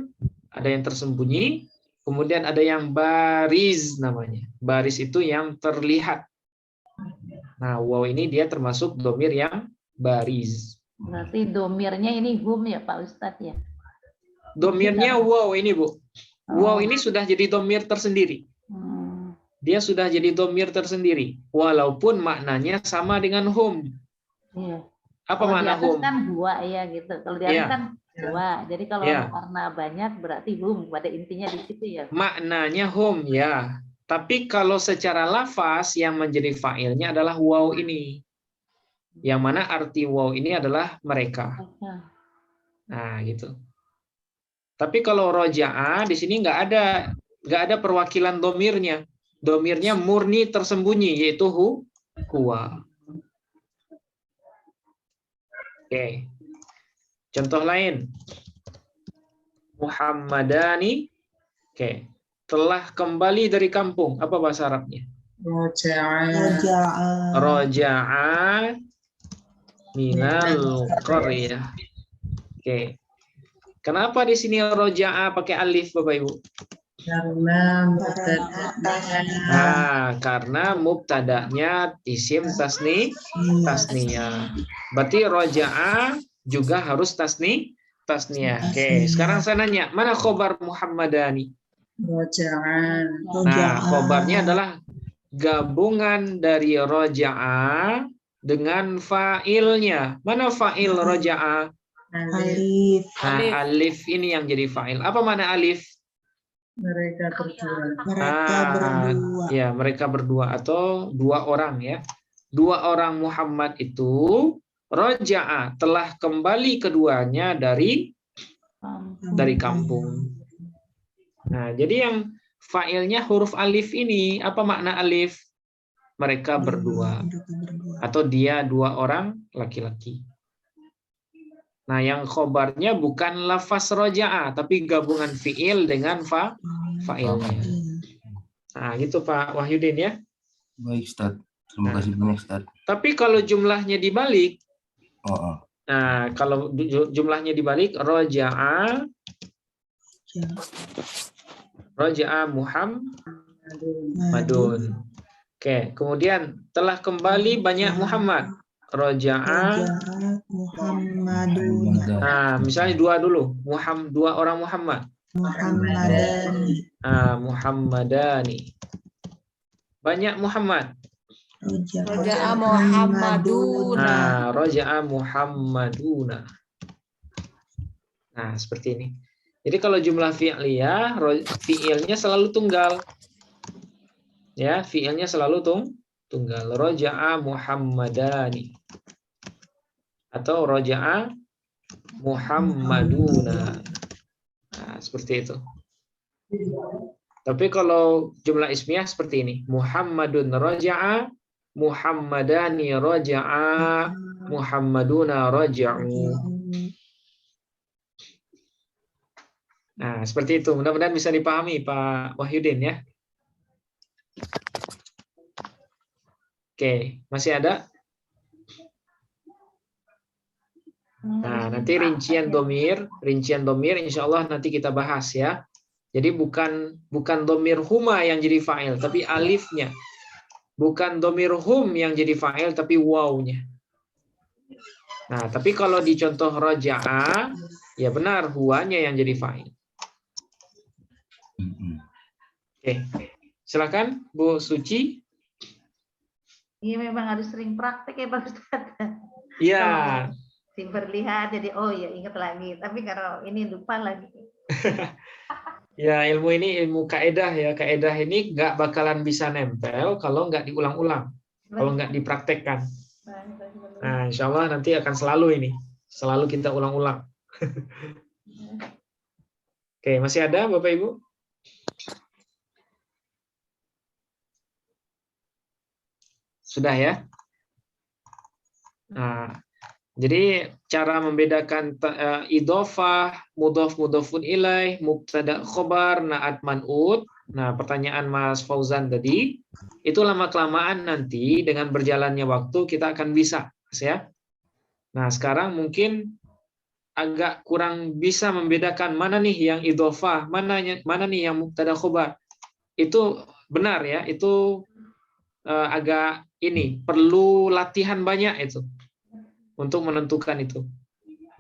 ada yang tersembunyi, kemudian ada yang bariz namanya. Baris itu yang terlihat. Nah, waw ini dia termasuk dhamir yang bariz. Berarti domirnya ini hum ya Pak Ustadz ya? Dhamirnya waw ini Bu. Waw ini sudah jadi dhamir tersendiri. Dia sudah jadi dhamir tersendiri. Walaupun maknanya sama dengan hum. Iya. Apa kalau makna di atas hum? kan dua ya gitu. Kalau di atas Iya. kan dua. Jadi kalau Iya. karena banyak berarti hum pada intinya di situ ya. Maknanya hum ya. Tapi kalau secara lafaz yang menjadi fa'ilnya adalah waw ini. Yang mana arti waw ini adalah mereka. Nah, gitu. Tapi kalau roja'a di sini nggak ada perwakilan domirnya. Domirnya murni tersembunyi yaitu huwa. Oke. Contoh lain. Muhammadani. Oke. Telah kembali dari kampung. Apa bahasa Arabnya? Roja'a minal qaryah. Oke. Kenapa di sini roja'a pakai alif Bapak Ibu? Karena mubtada'nya isim tasniyah. Berarti roja'a juga harus tasniyah. Oke, sekarang saya nanya, mana khobar Muhammadani? Nah, khobarnya adalah gabungan dari roja'a dengan fa'ilnya. Mana fa'il roja'a? Alif. Nah, alif ini yang jadi fa'il. Apa mana alif? Mereka berdua. Mereka berdua. Ya, mereka berdua atau dua orang ya. Dua orang Muhammad itu roja'a, telah kembali keduanya dari kampung. Nah, jadi yang fa'ilnya huruf alif ini, apa makna alif? Mereka berdua. Atau dia dua orang laki-laki. Nah, yang khobarnya bukan lafaz roja'a, tapi gabungan fi'il dengan fa'ilnya. Nah, gitu Pak Wahyudin ya. Baik, Ustaz. Terima kasih banyak, Ustaz. Tapi kalau jumlahnya dibalik, nah, kalau jumlahnya dibalik, roja'a Muhammadun. Oke, kemudian telah kembali banyak Muhammad. Roja'a Muhammadun. Nah, misalnya dua dulu. Dua orang Muhammad. Muhammadani. Muhammadani. Banyak Muhammad. Roja'a Muhammaduna. Roja'a Muhammaduna. Nah, seperti ini. Jadi kalau jumlah fi'liyah, fi'ilnya selalu tunggal. Ya, fi'ilnya selalu tunggal. Roja'a Muhammadani. Atau roja'a Muhammaduna. Nah, seperti itu. Tapi kalau jumlah ismiyah seperti ini. Muhammadun raja'a, Muhammadani raja'a, Muhammaduna raja'u. Nah, seperti itu. Mudah-mudahan bisa dipahami Pak Wahyudin ya. Oke, masih ada? Nah, nanti rincian domir insya Allah nanti kita bahas ya. Jadi bukan domir huma yang jadi fa'il, tapi alifnya. Bukan domir hum yang jadi fa'il, tapi wawnya. Nah, tapi kalau di contoh raja'a, ya benar huwanya yang jadi fa'il. Oke, silakan Bu Suci. Iya memang harus sering praktek ya Pak Ustadz. Iya. Si berlihat jadi oh ya ingat lagi. Tapi kalau ini lupa lagi. Ya ilmu ini ilmu kaedah ya. Kaedah ini nggak bakalan bisa nempel kalau nggak diulang-ulang. Kalau nggak dipraktekkan. Nah insya Allah nanti akan selalu ini. Selalu kita ulang-ulang. Oke, masih ada Bapak Ibu? Sudah ya? Nah, jadi cara membedakan idhofah, mudhof mudhofun ilaih, mubtada khobar, na'at man'ut. Nah, pertanyaan Mas Fauzan tadi, itu lama-kelamaan nanti dengan berjalannya waktu kita akan bisa, ya. Nah, sekarang mungkin agak kurang bisa membedakan mana nih yang idhofah, mana nih yang mubtada khobar. Itu benar ya, itu agak ini perlu latihan banyak itu untuk menentukan itu.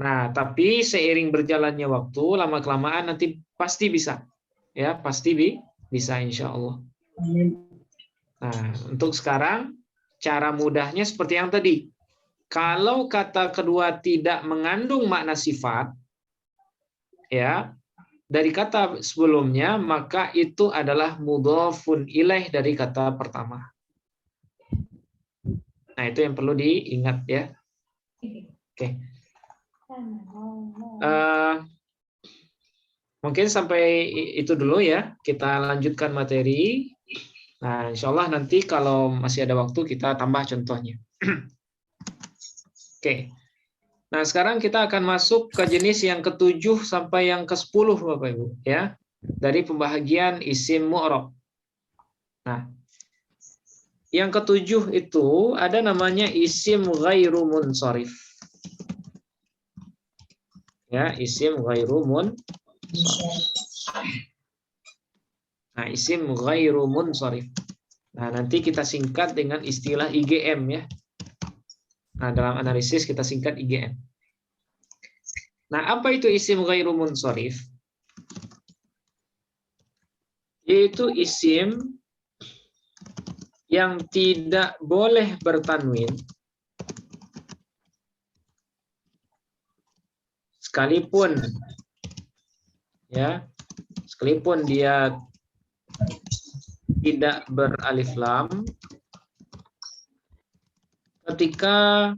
Nah, tapi seiring berjalannya waktu, lama-kelamaan nanti pasti bisa. Ya, pasti bisa insya Allah. Nah, untuk sekarang, cara mudahnya seperti yang tadi. Kalau kata kedua tidak mengandung makna sifat, ya, dari kata sebelumnya, maka itu adalah mudhofun ilaih dari kata pertama. Nah, itu yang perlu diingat ya. Oke. Mungkin sampai itu dulu ya. Kita lanjutkan materi. Nah, insya Allah nanti kalau masih ada waktu kita tambah contohnya. Oke. Nah, sekarang kita akan masuk ke jenis yang ke-7 sampai yang ke-10 Bapak Ibu ya. Dari pembahagian isim mu'rab. Nah, yang ke-7 itu ada namanya isim ghairu munsharif. Ya, isim ghairu munsharif. Nah, isim ghairu munsharif. Nah, nanti kita singkat dengan istilah IGM ya. Nah, dalam analisis kita singkat IGM. Nah, apa itu isim ghairu munsharif? Yaitu isim yang tidak boleh bertanwin sekalipun dia tidak beralif lam ketika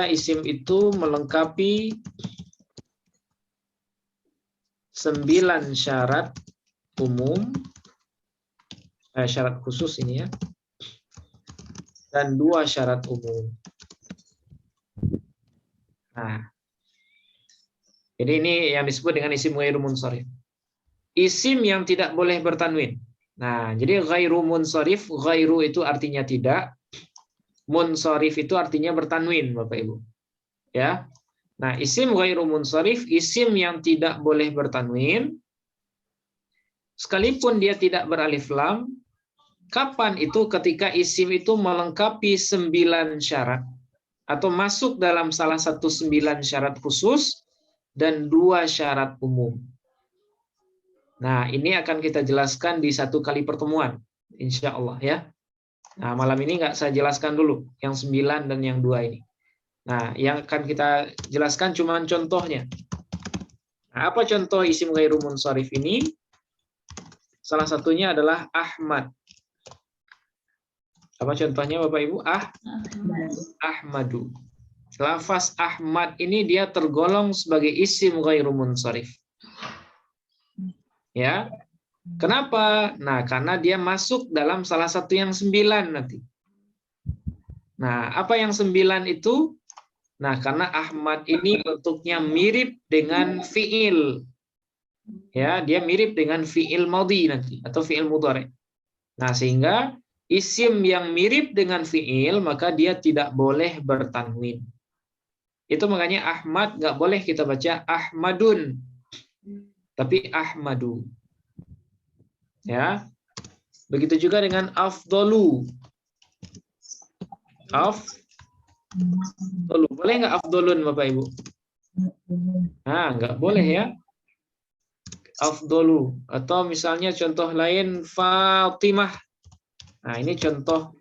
isim itu melengkapi 9 syarat umum, syarat khusus ini ya, dan 2 syarat umum. Nah, jadi ini yang disebut dengan isim ghairu munsharif. Isim yang tidak boleh bertanwin. Nah, jadi ghairu munsharif, ghairu itu artinya tidak, munsharif itu artinya bertanwin, Bapak Ibu. Ya. Nah, isim ghairu munsharif, isim yang tidak boleh bertanwin, sekalipun dia tidak beralif lam. Kapan itu? Ketika isim itu melengkapi 9 syarat atau masuk dalam salah satu 9 syarat khusus dan 2 syarat umum. Nah, ini akan kita jelaskan di 1 kali pertemuan, insya Allah ya. Nah, malam ini nggak saya jelaskan dulu yang 9 dan yang 2 ini. Nah, yang akan kita jelaskan cuma contohnya. Nah, apa contoh isim ghairu munsharif ini? Salah satunya adalah Ahmad. Apa contohnya Bapak Ibu? Ahmadu. Lafaz Ahmad ini dia tergolong sebagai isim ghairu munsharif. Ya. Kenapa? Nah, karena dia masuk dalam salah satu yang 9 nanti. Nah, apa yang 9 itu? Nah, karena Ahmad ini bentuknya mirip dengan fiil. Ya, dia mirip dengan fiil madhi nanti atau fiil mudhari. Nah, sehingga isim yang mirip dengan fiil maka dia tidak boleh bertanwin. Itu makanya Ahmad nggak boleh kita baca Ahmadun, tapi Ahmadu. Ya, begitu juga dengan afdolu. Afdolu, boleh nggak afdolun Bapak Ibu? Nah, nggak boleh ya. Afdolu. Atau misalnya contoh lain Fatimah. Nah, ini contoh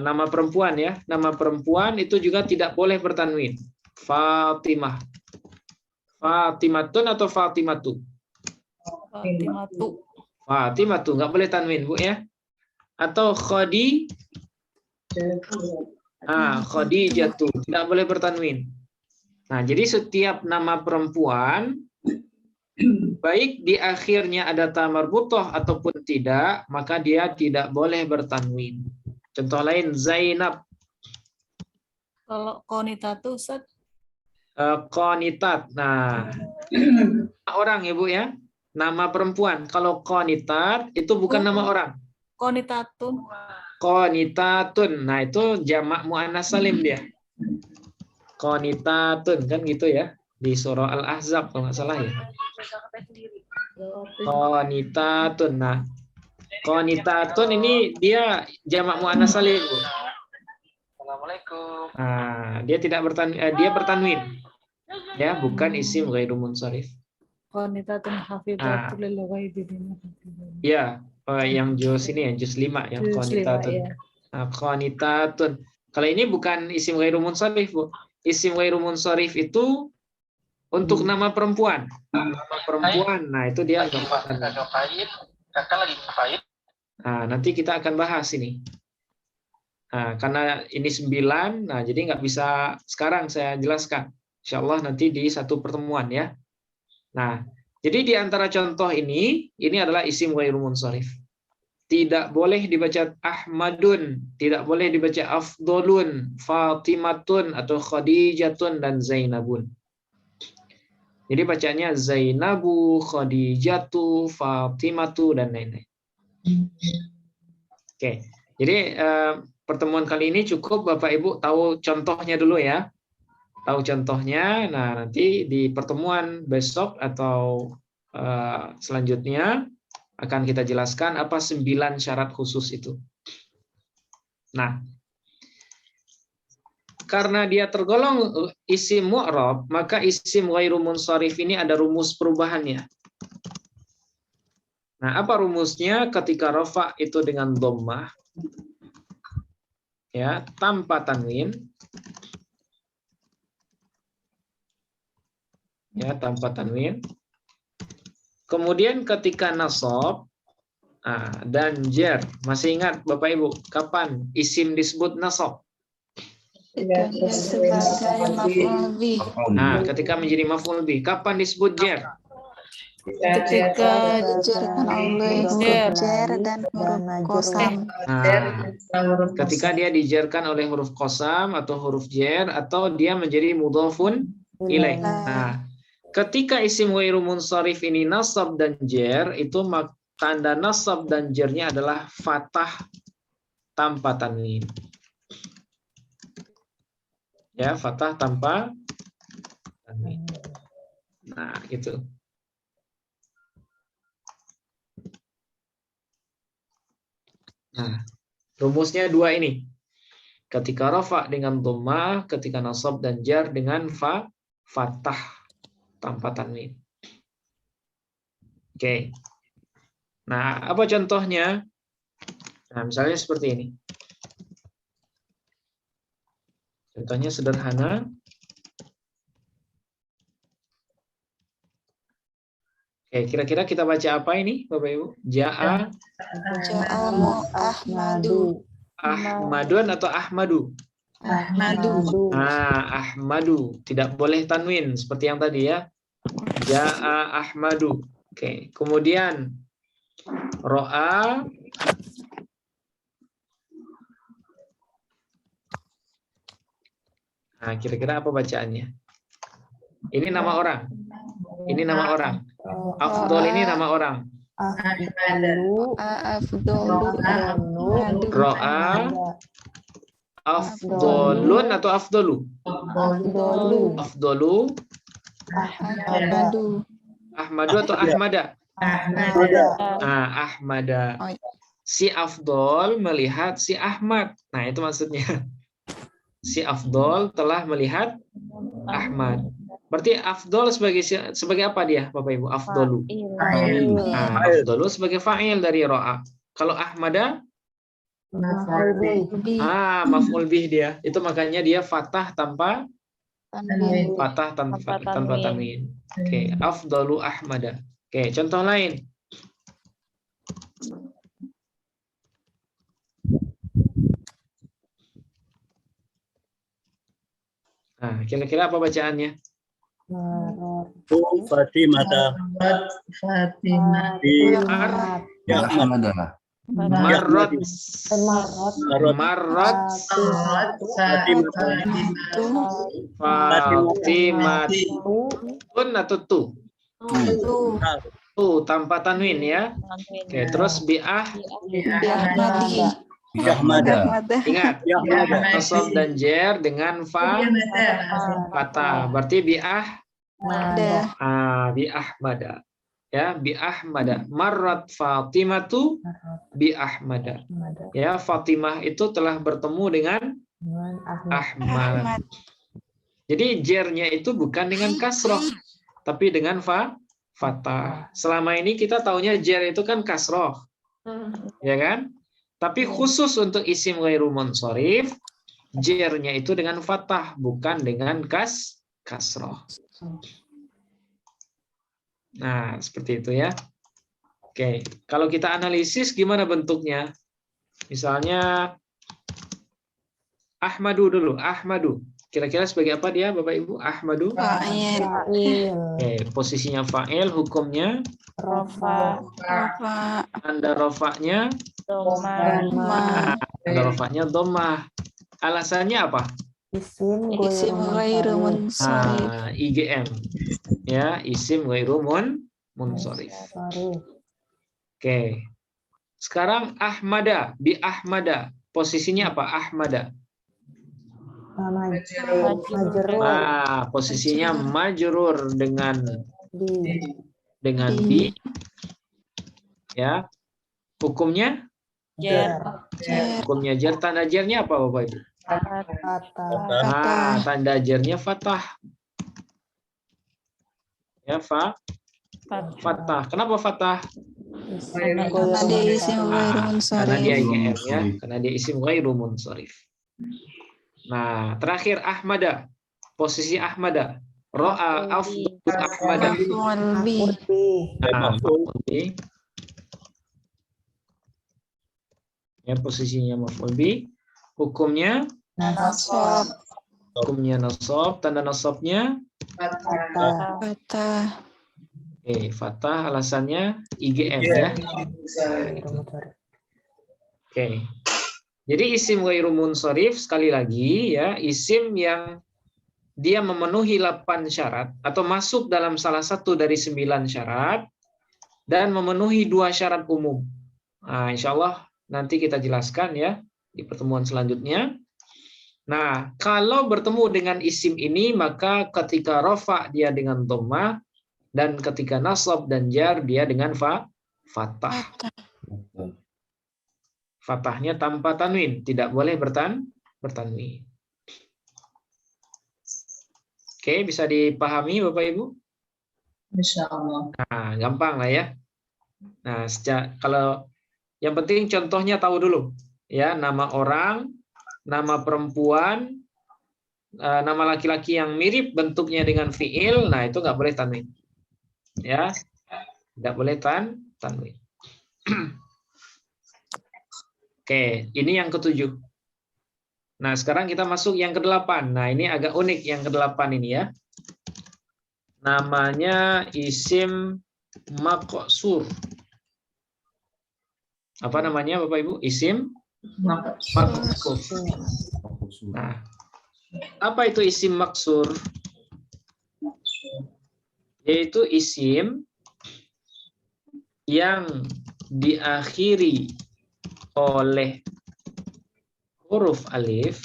nama perempuan ya. Nama perempuan itu juga tidak boleh bertanwin. Fatimah. Fatimatun atau Fatimatu? Fatimatu. Fatimatu, nggak boleh tanwin Bu ya. Atau Khadijatu, tidak boleh bertanwin. Nah, jadi setiap nama perempuan baik di akhirnya ada ta marbutah ataupun tidak, maka dia tidak boleh bertanwin. Contoh lain Zainab. Kalau konitatu Ustaz? Qonitat. Nah, orang Ibu ya. Nama perempuan. Kalau qonitat itu bukan nama orang. Konitatun. Qonitatun. Nah, itu jamak muannas salim dia. Qonitatun kan gitu ya. Di surah Al-Ahzab kalau nggak salah ya. Qonitatun. Nah, qonitatun ini dia jamak muannas salim, Bu. Assalamualaikum. Nah, dia tidak dia bertanwin. Ya, bukan isim ghairu munsharif. Qanitatun hafizatul lil ghaibi bima hafizallah. Ya, yang juz ini ya, juz 5 ya, Juz 5, qanitatun. ya. Nah, qanitatun. Kalau ini bukan isim ghairu munsharif, Bu. Isim ghairu munsharif itu untuk nama perempuan. Nama perempuan. Nah, itu dia enggak bertanwin. Kakak lagi ngapain? Nah, nanti kita akan bahas ini. Nah, karena ini 9, nah jadi nggak bisa sekarang saya jelaskan. Insya Allah nanti di satu pertemuan ya. Nah, jadi di antara contoh ini adalah isim ghairu munsharif. Tidak boleh dibaca Ahmadun, tidak boleh dibaca Afdolun, Fatimatun, atau Khadijatun, dan Zainabun. Jadi bacanya Zainabu, Khadijatu, Fatimatu, dan lain-lain. Oke, jadi pertemuan kali ini cukup Bapak Ibu tahu contohnya dulu ya. Tahu contohnya, nah nanti di pertemuan besok atau selanjutnya akan kita jelaskan apa 9 syarat khusus itu. Nah, karena dia tergolong isim mu'rab, maka isim ghairu munsharif ini ada rumus perubahannya. Nah, apa rumusnya? Ketika rafa itu dengan dhammah, ya, tanpa tanwin, ya, tanpa tanwin. Kemudian ketika nasab dan jar, masih ingat Bapak Ibu kapan isim disebut nasab? Sebagai maf'ul bih. Nah, ketika menjadi maf'ul bih, kapan disebut jar? Ketika dijarkan oleh huruf jar dan huruf qasam. Nah, ketika dia dijarkan oleh huruf qasam atau huruf jar atau dia menjadi mudhafun ilaih. Nah, ketika isim ghairu munsharif ini nasab dan jar, itu tanda nasab dan jarnya adalah fathah tanpa tanwin. Ya, fathah tanpa tanwin. Nah, itu. Nah, rumusnya 2 ini. Ketika rafa dengan dhammah, ketika nasab dan jar dengan fathah tanpa tanwin. Oke. Nah, apa contohnya? Nah, misalnya seperti ini. Contohnya sederhana. Oke, kira-kira kita baca apa ini, Bapak Ibu? Ja'a Ahmadu. Ahmadun atau Ahmadu? Ahmadu. Nah, Ahmadu. Tidak boleh tanwin, seperti yang tadi ya. Ja'a Ahmadu. Oke, kemudian ro'a. Nah, kira-kira apa bacaannya? Ini nama orang. Ini nama orang. Afdol ini nama orang. Ro'a. Afdolun atau afdolu? Afdolu. Ahmadu atau Ahmada? Ahmada. Si Afdol melihat si Ahmad. Nah, itu maksudnya. Si Afdol telah melihat Ahmad. Berarti Afdol sebagai apa dia, Bapak Ibu? Afdolu. Afdolu sebagai fa'il dari ro'a. Kalau Ahmada? Maf'ul bih dia. Itu makanya dia fathah tanpa tanwin. Oke, Afdolu Ahmada. Oke, contoh lain. Nah, kira-kira apa bacaannya? Fatimah. Marrat Fatimah atau tu? Tanpa tanwin ya. Oke, terus Ahmada. Ingat, nasab dan jer dengan fathah. Berarti bi Ahmada. Ya, bi Ahmada. Marrat Fatimatu bi Ahmada. Ya, Fatimah itu telah bertemu dengan Ahmad. Jadi jernya itu bukan dengan kasroh, tapi dengan fathah. Selama ini kita taunya jer itu kan kasroh. Ya kan? Tapi khusus untuk isim ghairu munsharif, jernya itu dengan fathah, bukan dengan kasroh. Nah, seperti itu ya. Oke, kalau kita analisis gimana bentuknya? Misalnya Ahmadu dulu, Ahmadu. Kira-kira sebagai apa dia, Bapak Ibu? Ahmadu. Fa'il. Oke, posisinya fa'il, hukumnya Rofa. tanda rofaknya dhammah. Alasannya apa? Isim ghairu munsharif. IGM. Ya, isim ghairu munsharif. Oke. Sekarang Ahmada, bi Ahmada. Posisinya apa? Ahmada. Posisinya majrur dengan bi. Ya. Hukumnya? Hukumnya jer. Tanda jernya apa, Bapak Ibu? Tanda jernya fathah. Ya, fathah. Kenapa fathah? Karena dia isim ghairu munsharif. Karena dia IGM ya. Karena dia isim ghairu munsharif. Nah, terakhir Ahmada. Posisi Ahmada. Ro'a afdal Ahmada. Ya, posisinya maf'ul bi. Hukumnya Nasab. Hukumnya nasab. Tanda nasabnya Fathah. fathah. Alasannya IGM ya. Oke. Jadi isim ghairu munsharif sekali lagi ya, isim yang dia memenuhi 8 syarat atau masuk dalam salah satu dari 9 syarat dan memenuhi 2 syarat umum. Nah, insya Allah nanti kita jelaskan ya di pertemuan selanjutnya. Nah, kalau bertemu dengan isim ini, maka ketika rafa dia dengan dhammah dan ketika nasab dan jar dia dengan fathah. Fathahnya tanpa tanwin, tidak boleh bertanwin. Oke, bisa dipahami Bapak Ibu? Insyaallah. Nah, gampang lah ya. Nah, kalau yang penting contohnya tahu dulu ya, nama orang, nama perempuan, nama laki-laki yang mirip bentuknya dengan fiil, nah itu nggak boleh tanwin. Ya, tidak boleh tanwin. Oke, ini yang ke-7. Nah, sekarang kita masuk yang ke-8. Nah, ini agak unik yang ke-8 ini ya. Namanya isim maqsur. Apa namanya Bapak Ibu? Isim maqsur. Nah, apa itu isim maksur? Yaitu isim yang diakhiri oleh huruf alif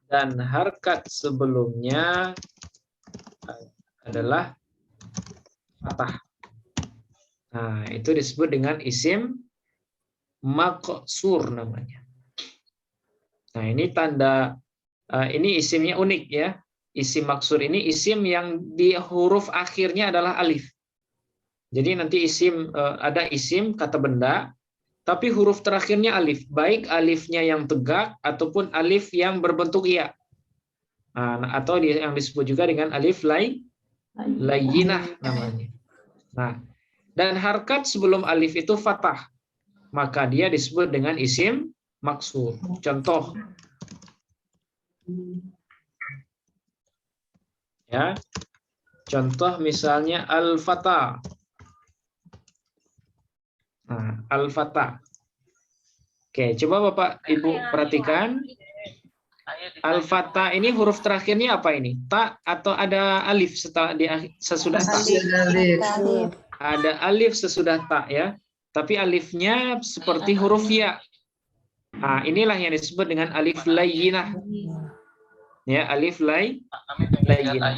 dan harkat sebelumnya adalah fathah. Nah, itu disebut dengan isim maqsur namanya. Nah, ini tanda ini isimnya unik ya. Isim maksur ini isim yang di huruf akhirnya adalah alif. Jadi nanti isim ada isim kata benda tapi huruf terakhirnya alif, baik alifnya yang tegak ataupun alif yang berbentuk ya. Nah, atau yang disebut juga dengan alif layyinah namanya. Nah, dan harkat sebelum alif itu fathah. Maka dia disebut dengan isim maksur. Contoh. Ya. Contoh misalnya al-fata. Nah, al-fata. Oke, coba Bapak Ibu perhatikan. Al-fata ini huruf terakhirnya apa ini? Ta atau ada alif sesudah ta? Ada alif sesudah ta ya. Tapi alifnya seperti huruf ya. Nah, inilah yang disebut dengan alif layyinah. Ya, alif layyinah.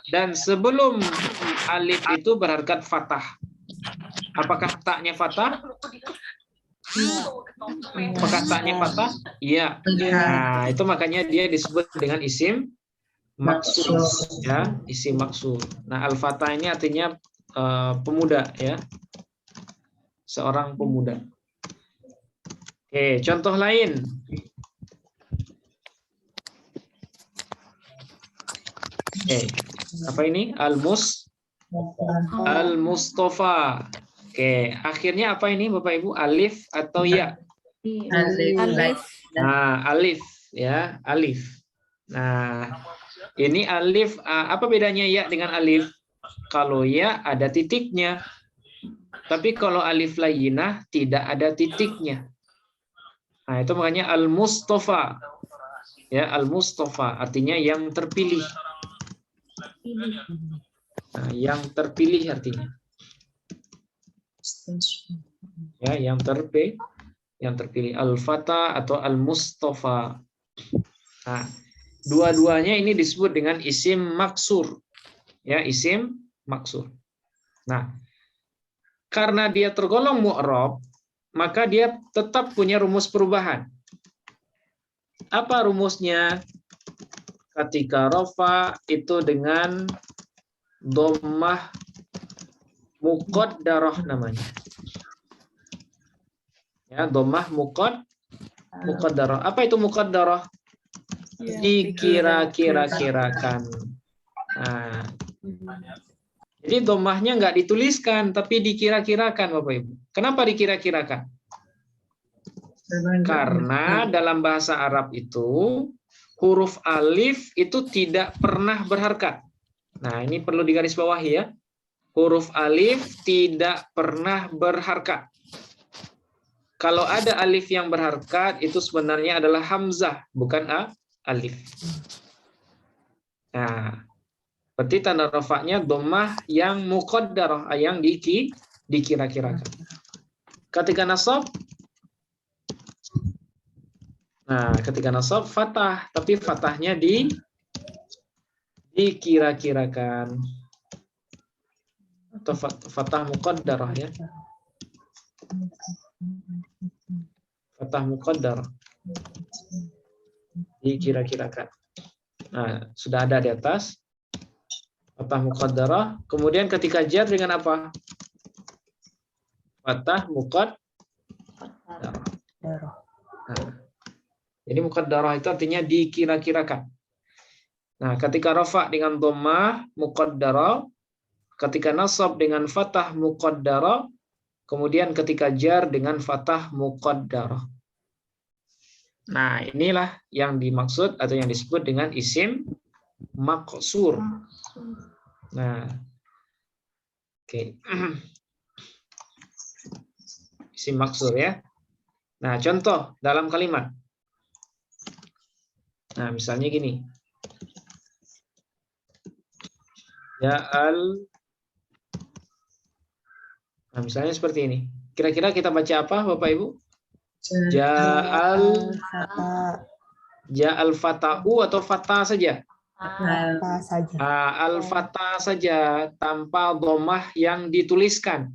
Dan sebelum alif itu berharkat fathah. Apakah taknya fathah? Apakah taknya fathah? Iya. Nah, itu makanya dia disebut dengan isim maksur. Ya, isim maksur. Nah, al-fatah ini artinya pemuda ya. Seorang pemuda. Oke, contoh lain. Oke, apa ini? Al-Mustafa. Oke, akhirnya apa ini Bapak Ibu? Alif atau ya? Alif. Nah, alif ya, alif. Nah, ini alif apa bedanya ya dengan alif? Kalau ya ada titiknya. Tapi kalau alif layyinah tidak ada titiknya. Nah, itu makanya al-Mustafa. Ya, al-Mustafa artinya yang terpilih. Nah, yang terpilih artinya. Ya, yang terpilih al-fata atau al-Mustafa. Nah, dua-duanya ini disebut dengan isim maksur. Ya, isim maksur. Nah, karena dia tergolong mu'rab, maka dia tetap punya rumus perubahan. Apa rumusnya? Ketika rafa itu dengan dhammah muqaddarah namanya. Ya, dhammah muqaddarah. Apa itu muqaddarah? Dikira-kirakan. Nah, jadi dhammahnya nggak dituliskan, tapi dikira-kirakan Bapak Ibu. Kenapa dikira-kirakan? Karena dalam bahasa Arab itu huruf alif itu tidak pernah berharkat. Nah, ini perlu digarisbawahi ya. Huruf alif tidak pernah berharkat. Kalau ada alif yang berharkat itu sebenarnya adalah hamzah, bukan alif. Nah, berarti tanda rafa'nya dhammah yang muqaddarah, yang dikira-kirakan. Ketika nasab, nah, ketika nasab fathah, tapi fathahnya dikira-kirakan. Atau fathah muqaddarah ya. Fathah muqaddarah. Dikira-kirakan. Nah, sudah ada di atas. Fathah muqaddarah. Kemudian ketika jar dengan apa? Fathah muqaddarah. Nah, jadi muqaddarah itu artinya dikira-kirakan. Nah, ketika rafa dengan dhammah muqaddarah, ketika nasab dengan fathah muqaddarah, kemudian ketika jar dengan fathah muqaddarah. Nah, inilah yang dimaksud atau yang disebut dengan isim maqsur. Nah, Oke. Isim maksur ya. Nah, contoh dalam kalimat. Nah, misalnya gini. Ja'al. Nah, misalnya seperti ini. Kira-kira kita baca apa, Bapak Ibu? Ja'al fata'u atau fata saja? Apa saja. Al-fata saja tanpa dhammah yang dituliskan.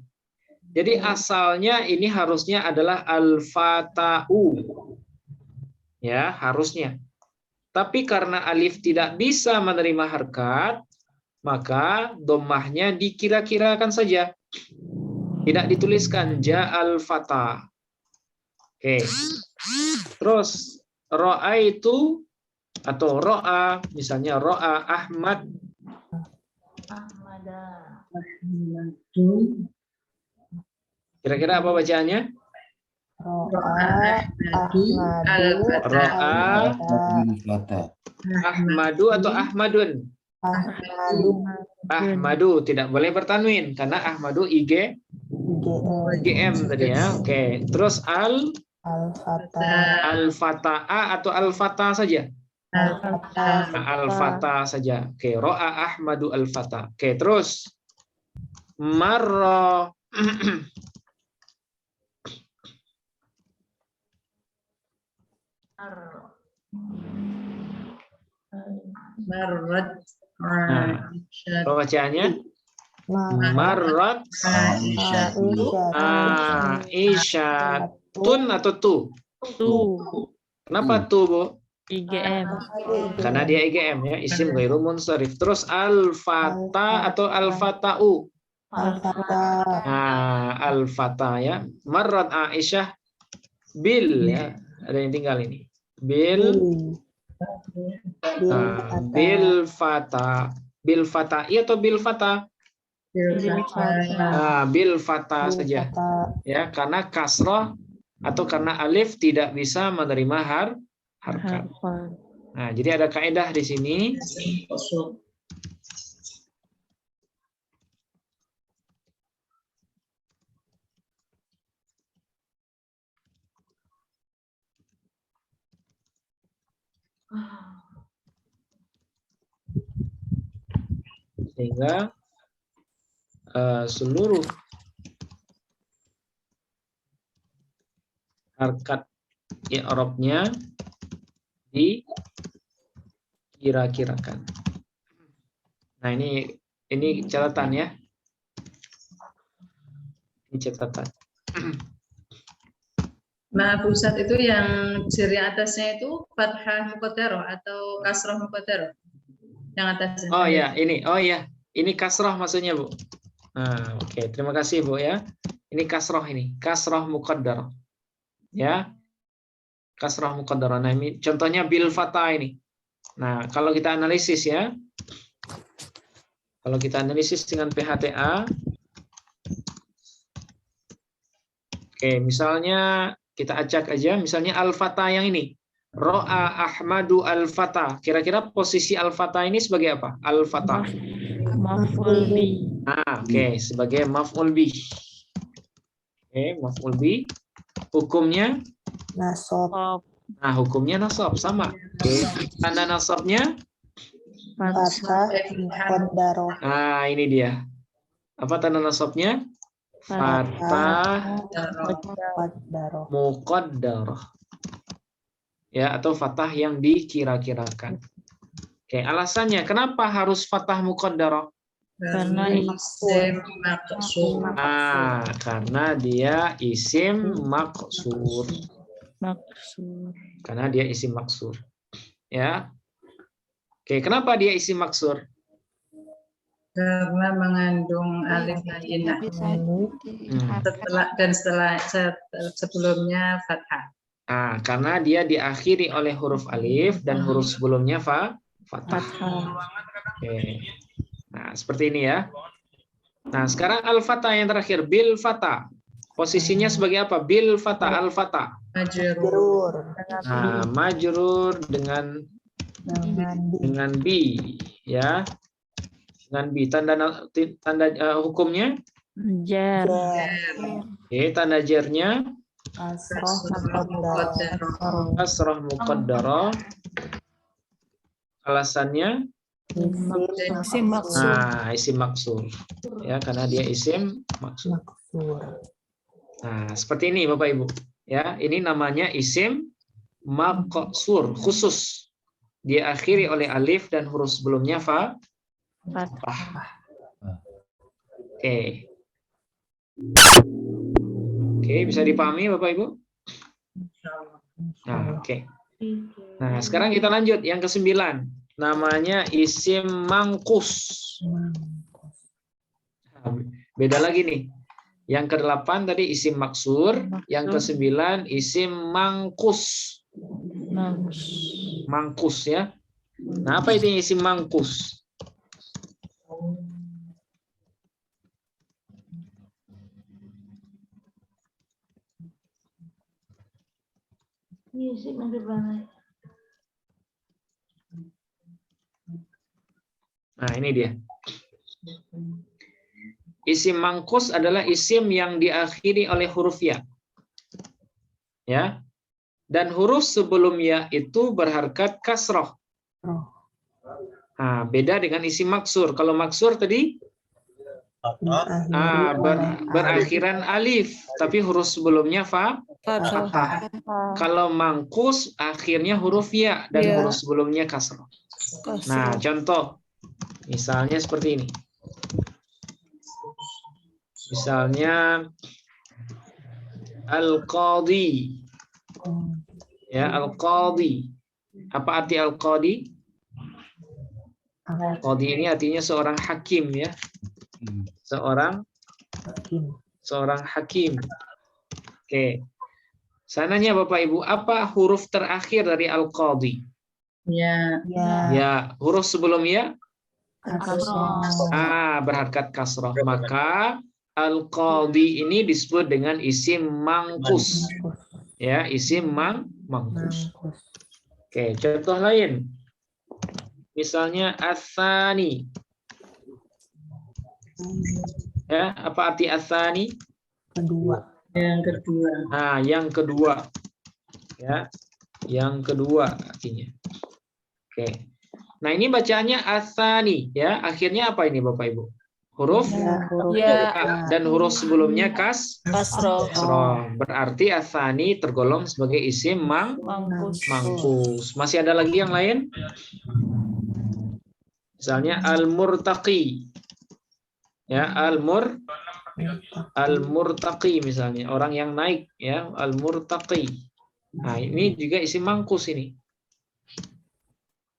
Jadi asalnya ini harusnya adalah al-fata'u. Ya, harusnya. Tapi karena alif tidak bisa menerima harkat, maka dhammahnya dikira-kirakan saja. Tidak dituliskan ja'al fata. Oke. Terus ro'a itu atau ro'a, misalnya ro'a Ahmad. Kira-kira apa bacaannya? Ro'a Ahmadu atau Ahmadun? Ahmadu tidak boleh bertanwin karena Ahmadu IGM tadi ya. Oke. Terus al-fata'a atau al-fata saja? Al-fata saja. Oke, ro'a Ahmadu al-fata. Oke, terus marra Marrat. apa bacaannya? Marrat Aisyatun atau tu? Kenapa tu, Bu? IGM. Karena dia IGM ya, isim ghairu munsharif. Terus al-fata atau al-fata'u? Nah, al-fata ya. Marrat Aisyah bil ya. Ada yang tinggal ini. Bil fata. Bil fata'i atau bil fata? Bil fata saja. Ya, karena kasrah atau karena alif tidak bisa menerima harkat. Nah, jadi ada kaidah di sini. Sehingga seluruh harkat i'rabnya dikira-kirakan. Nah, ini catatan ya. Ini catatan. Maaf Ustadz, itu yang ciri atasnya itu fathah muqaddarah atau kasrah muqaddarah? Yang atasnya. Oh ya, ini. Oh ya, ini kasrah maksudnya, Bu. Nah, oke. Terima kasih, Bu ya. Ini kasrah ini, kasrah muqaddarah. Ya. Kasrah muqaddarah. Nah, ini contohnya bil fatah ini. Nah, kalau kita analisis ya. Kalau kita analisis dengan PHTA. Oke, misalnya kita acak aja, misalnya al-fata yang ini. Ro'a Ahmadu al-fata. Kira-kira posisi al-fata ini sebagai apa? Al-fata. Maf'ul bi. Oke, sebagai maf'ul bi. Oke, maf'ul bi. Hukumnya Nasab. Nah, hukumnya nasab sama. Oke, tanda nasabnya Fathah muqaddarah. Nah, ini dia. Apa tanda nasabnya? Fathah muqaddarah. Ya, atau fathah yang dikira-kirakan. Oke, alasannya kenapa harus fathah muqaddarah? Karena isim maksur. Karena dia isim maksur. Karena dia isim maksur. Ya. Oke, kenapa dia isim maksur? Karena mengandung alif lainah. Sebelumnya fathah. Karena dia diakhiri oleh huruf alif dan huruf sebelumnya fathah. Oke. Nah, seperti ini ya. Nah, sekarang al-fatah yang terakhir, bil fatah. Posisinya sebagai apa? Bil fatah, al-fatah. Majrur. Nah, majrur dengan bi ya. dengan bi. Tanda hukumnya? Jar. Oke, tanda jernya Kasroh muqaddarah. kasrah muqaddarah. Alasannya? Isim maksud. Nah, isim maksur. Ya, karena dia isim maksur. Maksur. Nah, seperti ini Bapak Ibu. Ya, ini namanya isim maqsur, khusus. Diakhiri oleh alif dan huruf sebelumnya fathah. Oke. Oke, bisa dipahami Bapak Ibu? Nah, oke. Nah, sekarang kita lanjut yang ke-9. Namanya isim mangkus. Nah, beda lagi nih. Yang ke-8 tadi isim maksur, yang ke-9 isim mangkus. Mangkus ya. Nah, apa itu isim mangkus? Nah, ini dia. Isim mangkus adalah isim yang diakhiri oleh huruf ya. Ya. Dan huruf sebelum ya itu berharkat kasroh. Nah, beda dengan isim maksur. Kalau maksur tadi berakhiran alif, tapi huruf sebelumnya fathah. Kalau mangkus akhirnya huruf ya dan huruf sebelumnya kasroh. Nah, contoh. Misalnya seperti ini. Misalnya al-qadhi. Ya, al-qadhi. Apa arti al-qadhi? Qadhi ini artinya seorang hakim ya. Seorang hakim. Oke. Sananya Bapak Ibu, apa huruf terakhir dari al-qadhi? Ya, huruf sebelumnya berharkat kasroh. Maka al-qadhi ini disebut dengan isim mangkus. Ya, isim mangkus. Oke, contoh lain. Misalnya ats-tsani. Ya, apa arti ats-tsani? Yang kedua. Nah, yang kedua. Ya, yang kedua artinya. Oke. Nah, ini bacaannya ats-tsani ya. Akhirnya apa ini Bapak Ibu? Huruf Ya. dan huruf sebelumnya Kasroh. Berarti ats-tsani tergolong sebagai isim mangkus. Masih ada lagi yang lain? Misalnya al-murtaqi. Ya, al-murtaqi misalnya, orang yang naik ya, al-murtaqi. Nah, ini juga isim mangkus ini.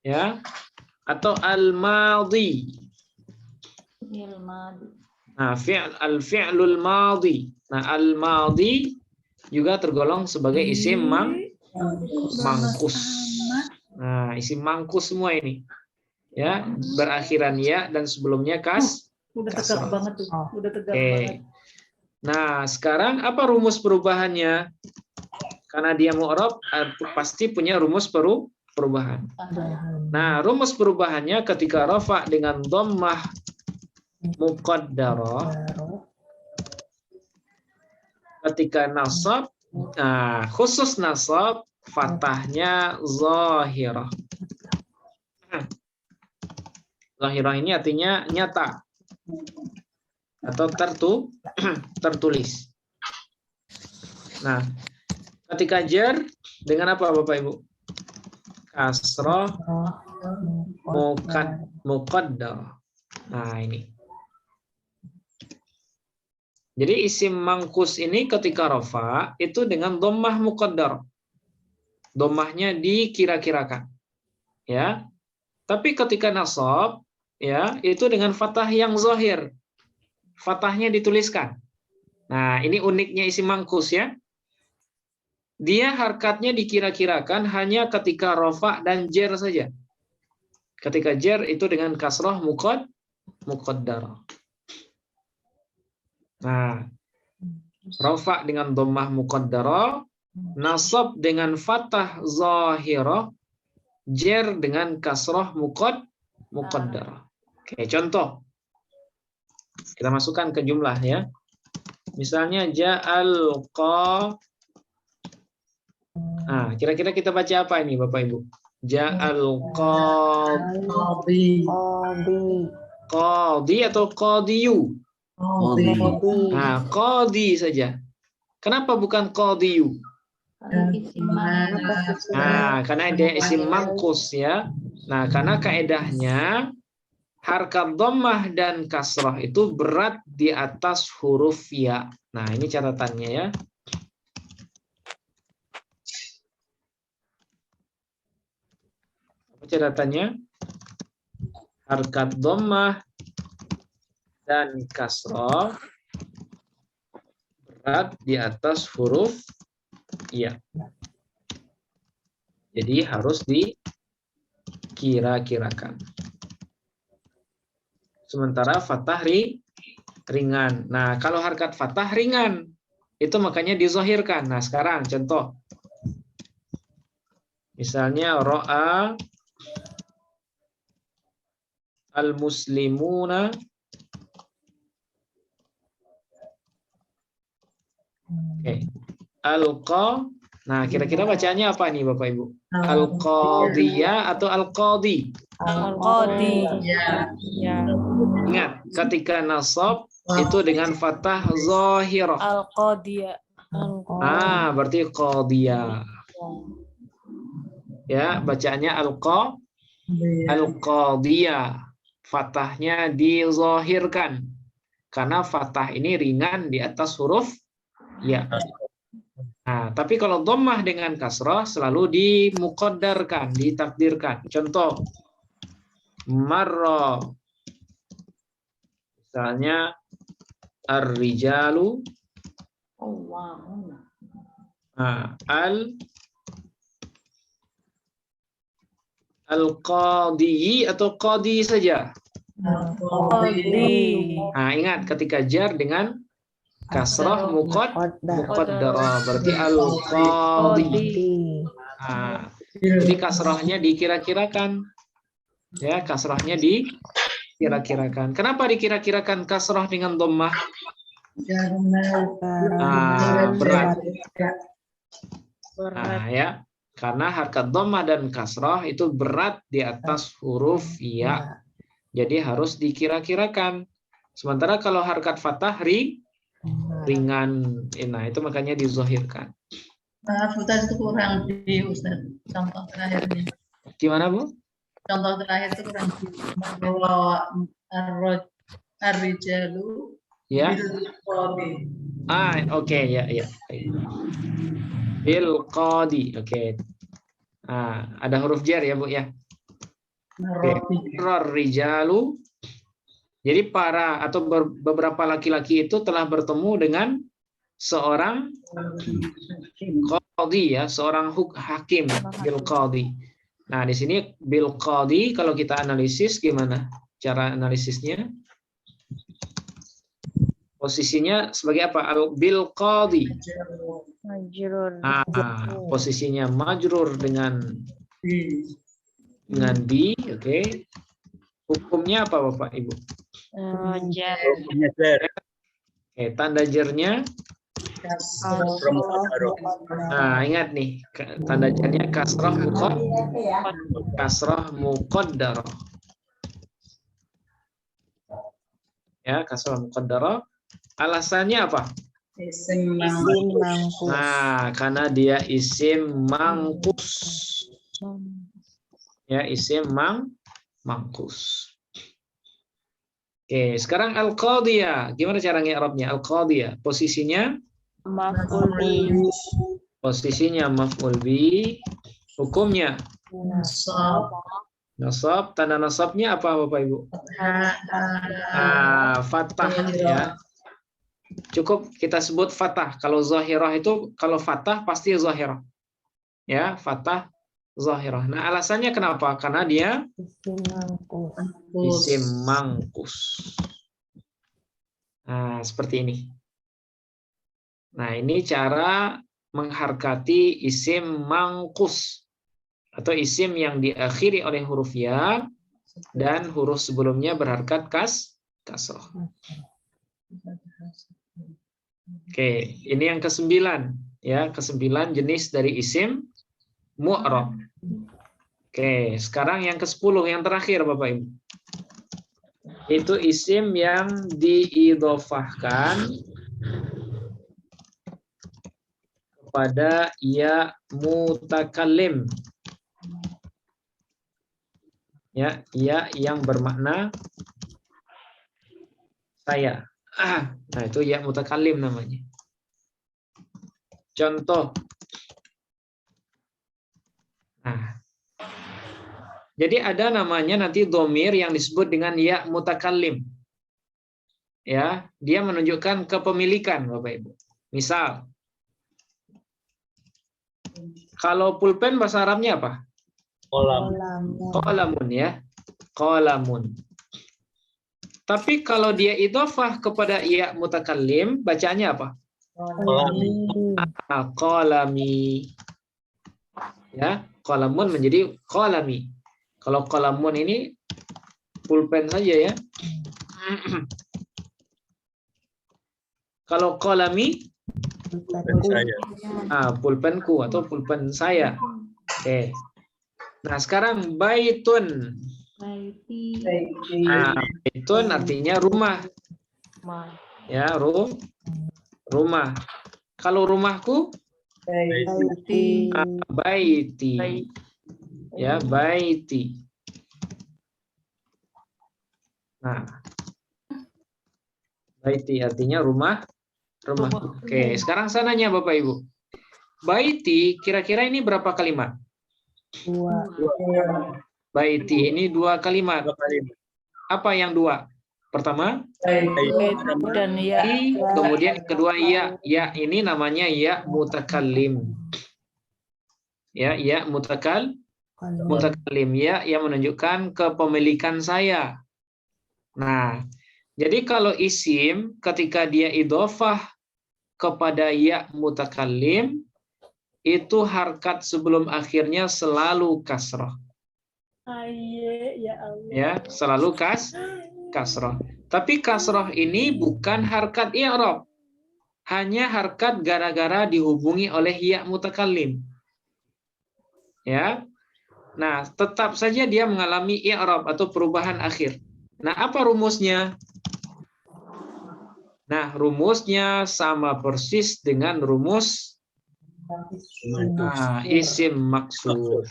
Ya. Atau al-madhi. Nah, al-fi'lul madhi. Nah, al-madhi juga tergolong sebagai isim mangkus. Nah, isim mangkus semua ini. Ya, berakhiran ya dan sebelumnya Udah tegak banget tuh. Udah tegak banget. Nah, sekarang apa rumus perubahannya? Karena dia mu'rab pasti punya rumus perubahan. Nah, rumus perubahannya ketika rafa dengan dhammah muqaddarah, ketika nasab, nah khusus nasab fathahnya zahirah. Zahirah ini artinya nyata atau tertulis. Nah, ketika jar dengan apa Bapak Ibu? Kasrah muqaddarah. Nah, ini. Jadi isim mangkus ini ketika rafa itu dengan dhammah muqaddar. Dhammahnya dikira-kirakan. Ya. Tapi ketika nasab ya, itu dengan fathah yang zahir. Fathahnya dituliskan. Nah, ini uniknya isim mangkus ya. Dia harkatnya dikira-kirakan hanya ketika rafa dan jar saja. Ketika jar itu dengan kasrah muqaddarah. Nah, rafa dengan dhammah muqaddarah, nasab dengan fathah zahirah, jar dengan kasrah muqaddarah. Oke, contoh. Kita masukkan ke jumlah ya. Misalnya ja'al qa. Nah, kira-kira kita baca apa ini Bapak Ibu? Ja'al Qadi. qadi atau qadiyu? Nah, qadi saja. Kenapa bukan qadiyu? Nah, karena dia isim mangkus ya. Nah, karena kaedahnya harkat dhammah dan kasrah itu berat di atas huruf ya. Nah, ini catatannya ya. Apa catatannya? Harkat dhammah dan kasrah berat di atas huruf ya. Jadi harus dikira-kirakan. Sementara fathah ringan. Nah, kalau harkat fathah ringan, itu makanya dizahirkan. Nah, sekarang contoh. Misalnya ra'a al-muslimuna al-qa. Nah, kira-kira bacaannya apa nih Bapak Ibu? Al-qadiyah atau al-qadi? Al-Qadi. Ya. Ya. Ingat, ketika nasab itu dengan fathah zahirah. Al-Qadiyah. Ah, berarti qadiyah. Ya, bacaannya al-qadiyah. Fathahnya dizahirkan. Karena fathah ini ringan di atas huruf ya. Nah, tapi kalau dhammah dengan kasrah selalu dimuqaddarkan, ditakdirkan. Contoh, marra. Misalnya, ar-rijalu. Nah, al-qadi atau qadi saja. Qadi. Nah, ingat ketika jar dengan kasrah muqaddarah berarti al-qadi. Nah, jadi kasrahnya dikira-kirakan. Ya, kasrahnya dikira-kirakan. Kenapa dikira-kirakan kasrah dengan dhammah? Berat. Nah, ya. Karena harkat dhammah dan kasrah itu berat di atas huruf ya. Jadi harus dikira-kirakan. Sementara kalau harkat fathah ringan. Nah, itu makanya dizahirkan. Maaf, Ustaz, itu kurang di Ustaz. Contoh terakhirnya. Gimana, Bu? Contoh terakhir itu kurang di. Bahwa ar-rijalu Ya. bil-qadi. Oke, ya. Bil qadi. Oke. Ada huruf jar ya, Bu ya. Rijalu. Jadi para atau beberapa laki-laki itu telah bertemu dengan seorang qadi ya, seorang hakim bil qadi. Nah, di sini bil qadi kalau kita analisis gimana? Cara analisisnya? Posisinya sebagai apa? Bil qadi. Majrur. Posisinya majrur dengan bi, oke. Hukumnya apa Bapak Ibu? Jar. Tanda jernya. Nah, ingat nih, tanda jernya kasrah muqaddarah. Ya, kasrah muqaddarah. Alasannya apa? Isim mangkus. Nah, karena dia isim mangkus. Ya, isim mangkus. Oke, sekarang al-qadiyah. Gimana cara nge-i'rabnya? Al-qadiyah. Posisinya? Maf'ul bi. Posisinya maf'ul bi. Hukumnya? Nasab. Tanda nasabnya apa Bapak Ibu? Fathah ya. Cukup kita sebut fathah. Kalau zahirah itu, kalau fathah pasti zahirah. Ya, fathah zahirah. Nah, alasannya kenapa? Karena dia isim mangkus. Nah, seperti ini. Nah, ini cara mengharkati isim mangkus atau isim yang diakhiri oleh huruf ya dan huruf sebelumnya berharkat kasroh. Oke, ini yang ke-9 ya, ke-9 jenis dari isim mu'rab. Oke, sekarang yang ke-10 yang terakhir Bapak Ibu. Itu isim yang diidhofahkan kepada ya mutakallim. Ya, yang bermakna saya. Nah, itu ya mutakallim namanya. Contoh. Nah, jadi ada namanya nanti dhamir yang disebut dengan ya mutakallim. Ya, dia menunjukkan kepemilikan Bapak Ibu. Misal, kalau pulpen bahasa Arabnya apa? Qalamun ya. Qalamun. Tapi kalau dia idhofah kepada ya mutakallim, bacanya apa? Qalami. Ya, qalamun menjadi qalami. Kalau qalamun ini pulpen saja ya. Kalau qalami pulpenku atau pulpen saya. Oke. Nah, sekarang baitun. Baitun artinya rumah. Ya, rumah. Kalau rumahku baiti. Ya, baiti. Nah, baiti artinya rumah. Oke, sekarang saya nanya Bapak Ibu. Baiti kira-kira ini berapa kalimat? 2. Baiti ini 2 kalimat. Apa yang 2? Pertama, Dan ya. kemudian kedua ya. Ya ini namanya ya mutakallim. Ya mutakallim ya yang menunjukkan kepemilikan saya. Nah, jadi kalau isim ketika dia idhofah kepada ya mutakallim itu harkat sebelum akhirnya selalu kasrah. Ya, selalu kasrah. Tapi kasrah ini bukan harkat i'rab. Hanya harkat gara-gara dihubungi oleh ya mutakallim. Ya. Nah, tetap saja dia mengalami i'rab atau perubahan akhir. Nah, apa rumusnya? Nah, rumusnya sama persis dengan rumus isim maksur.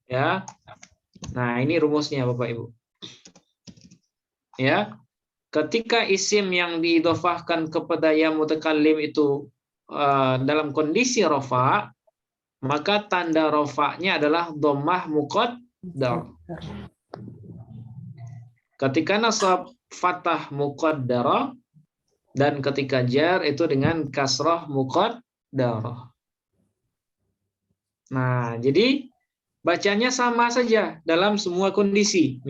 Ya. Nah, ini rumusnya Bapak Ibu. Ya. Ketika isim yang diidhofahkan kepada ya mutakallim itu dalam kondisi rafa, maka tanda rafa'nya adalah dhammah muqaddar. Ketika nasab fathah muqaddarah dan ketika jar itu dengan kasrah muqaddarah. Nah, jadi bacanya sama saja dalam semua kondisi.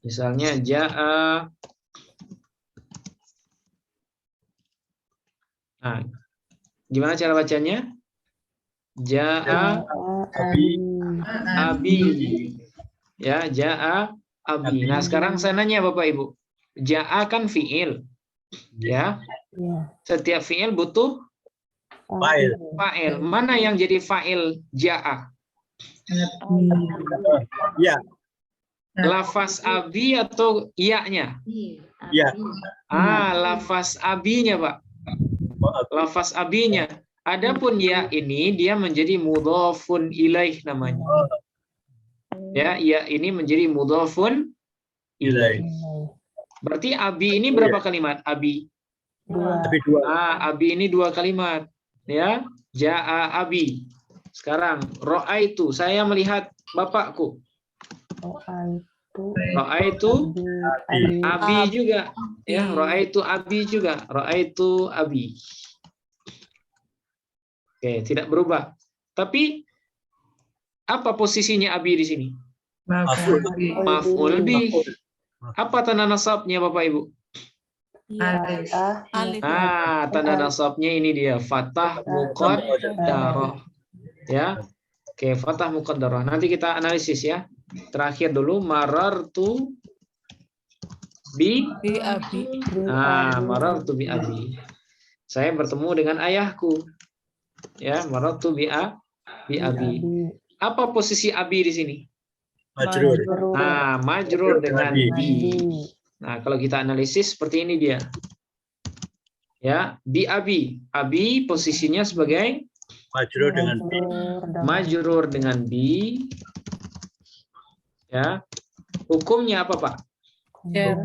Misalnya ja'a. Nah, gimana cara bacanya? Ja'a abi. Ya, ja'a abi. Nah, sekarang saya nanya Bapak Ibu. Ja'a kan fi'il. Ya. Setiap fi'il butuh fa'il. Mana yang jadi fa'il ja'a? Ya. Lafaz abi atau iya-nya? Ya. Lafaz abinya, Pak. Lafaz abinya. Adapun ya ini dia menjadi mudhafun ilaih namanya. Ya ini menjadi mudhafun ilaih. Berarti abi ini berapa kalimat? Abi. 2. Abi ini 2 kalimat. Ya, ja'a abi. Sekarang ra'aitu, saya melihat bapakku. Ra'aitu abi juga. Ya, ra'aitu abi juga. Ra'aitu abi. Oke, tidak berubah. Tapi apa posisinya abi di sini? Maf'ul bih. Apa tanda nasabnya Bapak Ibu? Tanda nasabnya ini dia fathah muqaddarah. Ya. Oke, fathah muqaddarah. Nanti kita analisis ya. Terakhir dulu marartu bi Abi. marartu bi abi. Saya bertemu dengan ayahku. Ya, marartu bi abi. Apa posisi abi di sini? Majrur. Majrur dengan Bi. bi. Nah, kalau kita analisis seperti ini dia. Ya, bi abi. Abi posisinya sebagai Majrur dengan bi. majrur dengan bi. Ya. Hukumnya apa, Pak? Jer.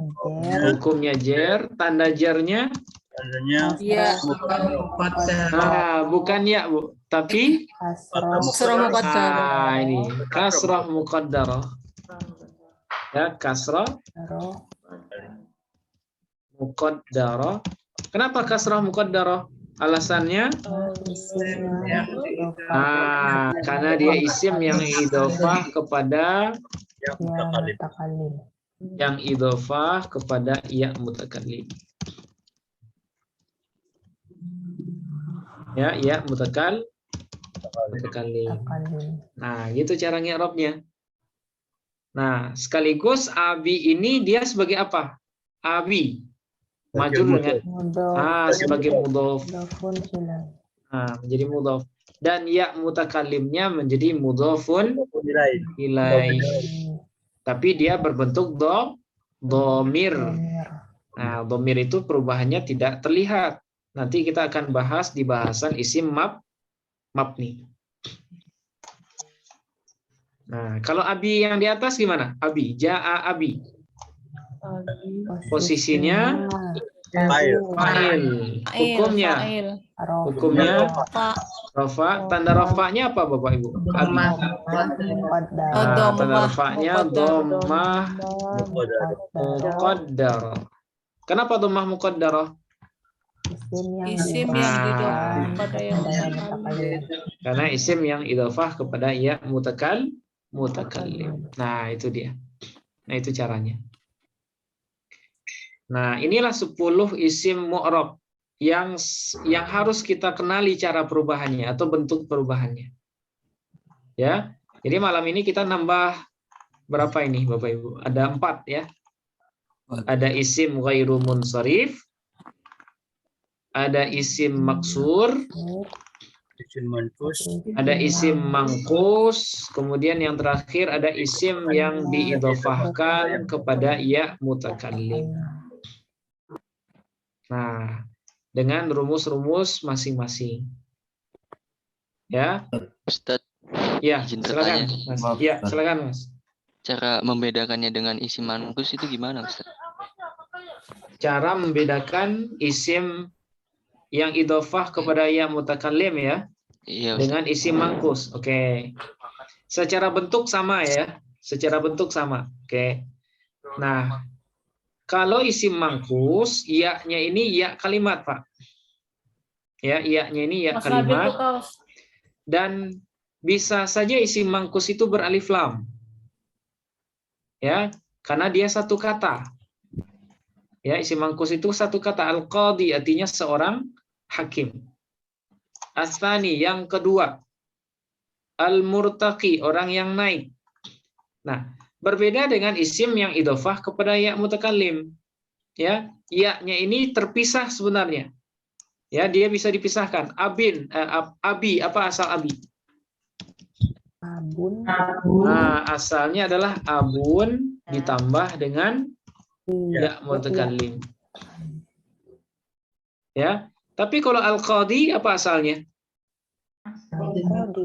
Hukumnya jer, tanda jernya Tandanya Iya. bukan ya, Bu, tapi Kasroh muqaddarah. ini kasrah muqaddarah. Ya, kasrah muqaddarah. Kenapa kasrah muqaddarah? Alasannya karena dia isim yang idhofah kepada ya mutakallim. Ya mutakallim. Nah, gitu cara ngi'rabnya. Nah, sekaligus abi ini dia sebagai apa? Abi majrur dengan sebagai mudhof. Menjadi mudhof. Dan ya mutakallimnya menjadi mudhofun ilaih. Tapi dia berbentuk dhamir. Nah, dhamir itu perubahannya tidak terlihat. Nanti kita akan bahas di bahasan isim mabni. Nah, kalau abi yang di atas gimana? Abi, ja'a abi. Posisinya fa'il. Hukumnya rafa. Tanda rafa'nya apa Bapak Ibu? Tanda rafa'nya dhammah muqaddarah. Kenapa dhammah muqaddarah? Isim yang didhofah pada yang mutakallim. Karena isim yang idhofah kepada ya mutakallim. Nah, itu dia. Nah, itu caranya. Nah, inilah 10 isim mu'rab yang harus kita kenali cara perubahannya atau bentuk perubahannya. Ya. Jadi malam ini kita nambah berapa ini Bapak Ibu? Ada 4 ya. Ada isim ghairu munsharif, ada isim maksur, ada isim mangkus, kemudian yang terakhir ada isim yang diidhofahkan kepada ya mutakallim. Nah, dengan rumus-rumus masing-masing. Ya. Ustaz, Ya, izin silakan, bertanya. Mas. Ya, silakan, Mas. Cara membedakannya dengan isim manqus itu gimana, Ustaz? Cara membedakan isim yang idhofah kepada ya mutakallim ya, Iya, Ustaz. dengan isim mangkus. Oke. Secara bentuk sama ya. Secara bentuk sama. Oke. Nah, kalau isim mangkus, ya-nya ini ya kalimat, Pak. Ya, ya-nya ini ya kalimat. Dan bisa saja isim mangkus itu beralif lam. Ya, karena dia satu kata. Ya, isim mangkus itu satu kata. Al-qadhi artinya seorang hakim. As-tsani yang kedua. Al-murtaqi orang yang naik. Nah, berbeda dengan isim yang idhofah kepada ya mutakallim. Ya, ya-nya ini terpisah sebenarnya. Ya, dia bisa dipisahkan. Abi, apa asal abi? Abun. Nah, asalnya adalah abun ditambah dengan ya mutakallim. Ya, tapi kalau al-qadhi apa asalnya?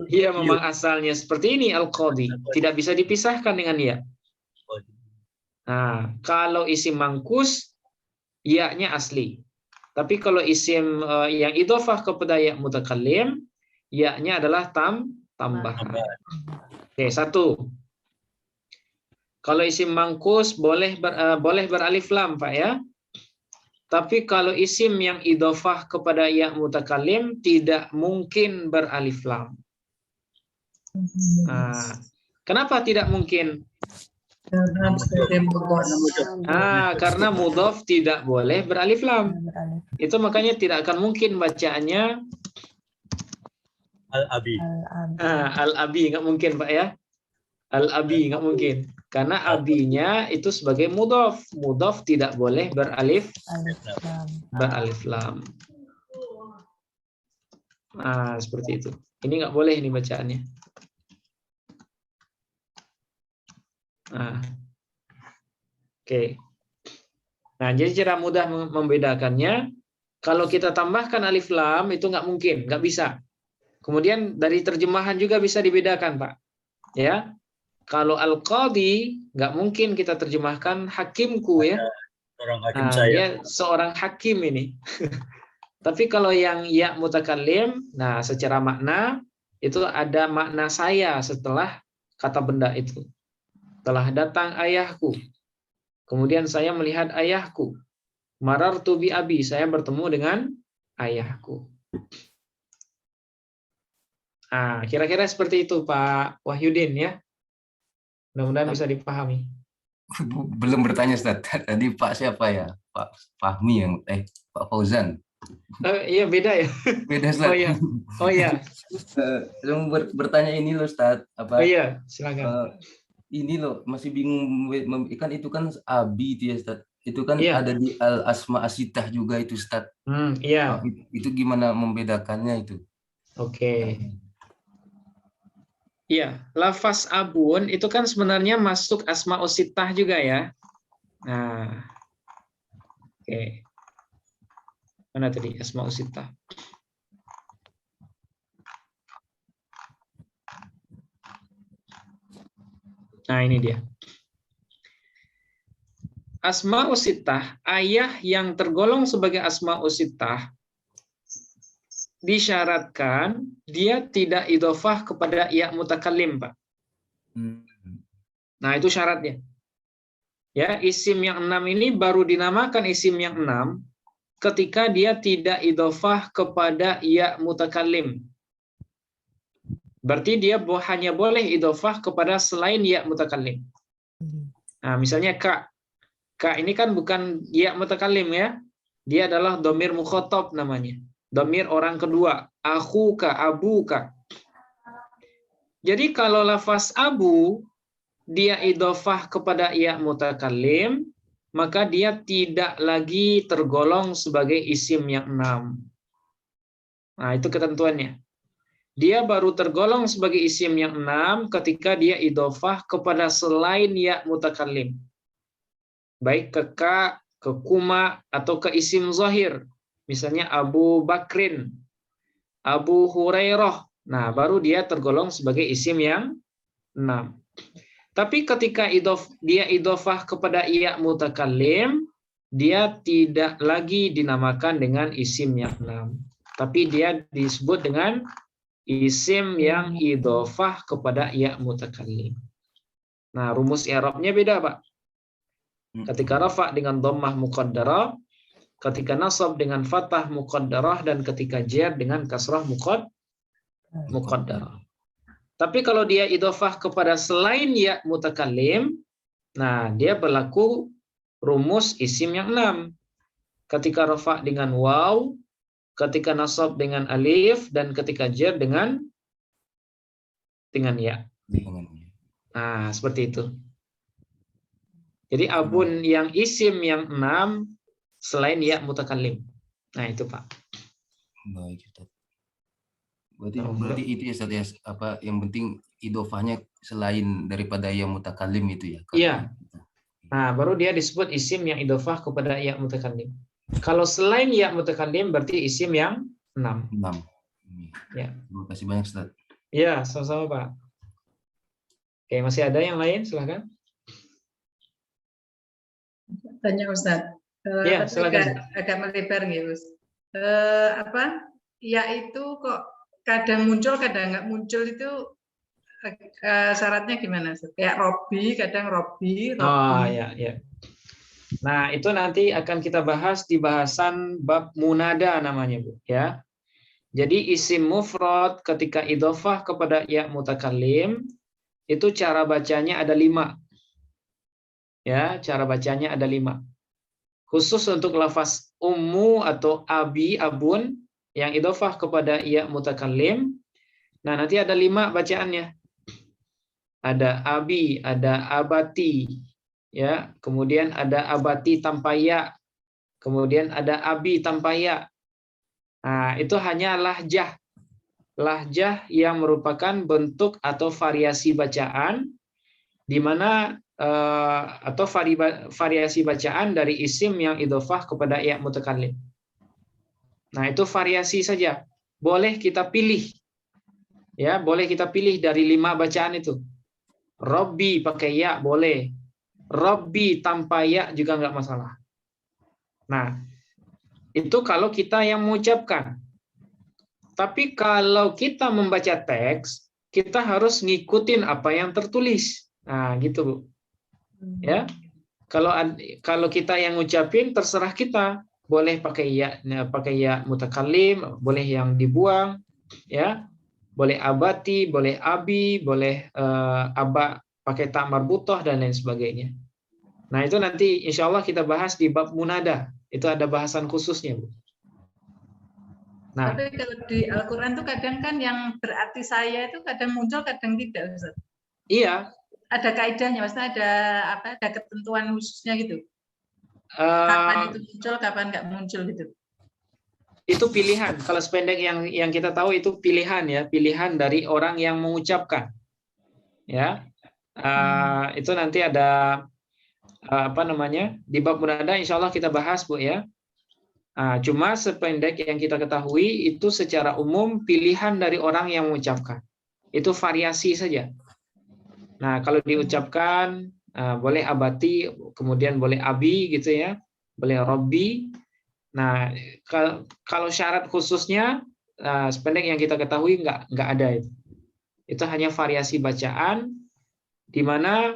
Iya, memang asalnya seperti ini al-qadhi, tidak bisa dipisahkan dengan ya. Nah, kalau isim mangkus ya-nya asli. Tapi kalau isim yang idhofah kepada ya mutakallim, ya-nya adalah tambahan. Oke, 1. Kalau isim mangkus boleh beralif lam, Pak ya. Tapi kalau isim yang idhofah kepada ya mutakallim tidak mungkin beralif lam. Nah, kenapa tidak mungkin? Karena mudhof tidak boleh beralif lam. Itu makanya tidak akan mungkin bacaannya Al-Abi. Al-abi nggak mungkin Pak ya. Al-abi nggak mungkin. Karena abinya itu sebagai mudhof. Mudhof tidak boleh beralif lam. Nah, seperti itu. Ini nggak boleh ini bacaannya. Nah. Oke. Nah, jadi cara mudah membedakannya, kalau kita tambahkan alif lam itu nggak mungkin, nggak bisa. Kemudian dari terjemahan juga bisa dibedakan, Pak. Ya. Kalau al-qadhi nggak mungkin kita terjemahkan hakimku ya. Orang hakim Nah, saya. dia seorang hakim ini. Tapi kalau yang ya mutakallim, nah secara makna itu ada makna saya setelah kata benda itu. Telah datang ayahku. Kemudian saya melihat ayahku. Marartu bi abi, saya bertemu dengan ayahku. Nah, kira-kira seperti itu Pak Wahyudin ya. Mudah-mudahan bisa dipahami. Belum bertanya Ustaz. Tadi Pak siapa ya? Pak Fahmi yang Pak Fauzan. Iya beda ya. Beda Ustaz. Oh iya. Oh iya. Bertanya ini loh Ustaz, Oh apa? iya, silakan. Ini loh masih bingung kan itu kan abi itu ya Ustaz. Itu kan Iya. ada di al asma asitah juga itu Ustaz. Iya. Itu gimana membedakannya itu? Oke. Iya, lafaz abun itu kan sebenarnya masuk asmaul sittah juga ya. Nah. Oke. Mana tadi asmaul sittah? Nah, ini dia. Asmaul sittah, ayah yang tergolong sebagai asmaul sittah disyaratkan dia tidak idhofah kepada ya mutakallim, Pak. Nah, itu syaratnya. Ya, isim yang 6 ini baru dinamakan isim yang 6 ketika dia tidak idhofah kepada ya mutakallim. Berarti dia hanya boleh idhofah kepada selain ya mutakallim. Nah, misalnya ka. Ka ini kan bukan ya mutakallim ya. Dia adalah dhamir mukhatab namanya. Dhamir orang kedua, akhuka, abuka. Jadi kalau lafaz abu dia idhofah kepada ya mutakallim, maka dia tidak lagi tergolong sebagai isim yang 6. Nah, itu ketentuannya. Dia baru tergolong sebagai isim yang 6 ketika dia idhofah kepada selain ya mutakallim. Baik ke ka, ke kuma, atau ke isim zahir. Misalnya Abu Bakrin, Abu Hurairah. Nah, baru dia tergolong sebagai isim yang 6. Tapi ketika dia idhofah kepada ya mutakallim, dia tidak lagi dinamakan dengan isim yang 6. Tapi dia disebut dengan isim yang idhofah kepada ya mutakallim. Nah, rumus i'rabnya beda, Pak. Ketika rafa dengan dhammah muqaddarah, ketika nasab dengan fathah muqaddarah, dan ketika jar dengan kasrah muqaddarah. Tapi kalau dia idhofah kepada selain ya mutakallim, nah dia berlaku rumus isim yang 6. Ketika rafa dengan waw, ketika nasab dengan alif, dan ketika jar dengan ya. Nah, seperti itu. Jadi abun yang isim yang 6 selain ya mutakallim. Nah, itu Pak. Baik, Ustaz. Berarti itu ya Ustaz ya, apa yang penting idhofahnya selain daripada ya mutakallim itu ya. Iya. Nah, baru dia disebut isim yang idhofah kepada ya mutakallim. Kalau selain ya mutakallim berarti isim yang 6. 6. Ya. Terima kasih banyak Ustaz. Iya, sama-sama Pak. Oke, masih ada yang lain? Silahkan. Tanya Ustaz. Ya, silakan. Agak melebar nih, Ustaz. Ya itu kok kadang muncul, kadang nggak muncul itu syaratnya gimana, Ustaz? Kayak Robi, kadang Robi. Oh, ya. Nah, itu nanti akan kita bahas di bahasan bab munada namanya, Bu, ya. Jadi isim mufrad ketika idhofah kepada ya mutakallim itu cara bacanya ada 5. Ya, cara bacanya ada 5. Khusus untuk lafaz ummu atau abi, abun yang idhofah kepada ya mutakallim, Nah, nanti ada 5 bacaannya. Ada abi, ada abati, ya. Kemudian ada abati tanpa ya. Kemudian ada abi tanpa ya. Nah, itu hanya lahjah. Lahjah yang merupakan bentuk atau variasi bacaan di mana atau variasi bacaan dari isim yang idhofah kepada ya mutakallim. Nah, itu variasi saja. Boleh kita pilih. Ya, boleh kita pilih dari 5 bacaan itu. Robbi pakai ya boleh. Robbi tanpa ya juga nggak masalah. Nah, itu kalau kita yang mengucapkan. Tapi kalau kita membaca teks, kita harus ngikutin apa yang tertulis. Nah, gitu, Bu. Ya. Kalau kita yang ngucapin terserah kita. Boleh pakai ya mutakallim, boleh yang dibuang, ya. Boleh abati, boleh abi, boleh aba pakai ta marbutoh dan lain sebagainya. Nah, itu nanti insya Allah kita bahas di bab munada. Itu ada bahasan khususnya, Bu. Nah, Tapi kalau di Al-Quran tuh kadang kan yang berarti saya itu kadang muncul, kadang tidak, Ustaz. iya. Ada kaidahnya, maksudnya ada ketentuan khususnya gitu. Kapan itu muncul, kapan nggak muncul gitu. Itu pilihan. Kalau sependek yang kita tahu itu pilihan ya, pilihan dari orang yang mengucapkan. Ya, itu nanti ada apa namanya di bab munada, insya Allah kita bahas, Bu, ya. Cuma sependek yang kita ketahui itu secara umum pilihan dari orang yang mengucapkan. Itu variasi saja. Nah, kalau diucapkan boleh abati, kemudian boleh abi gitu ya, boleh robbi. Nah, kalau syarat khususnya sependek yang kita ketahui nggak ada itu. Itu hanya variasi bacaan di mana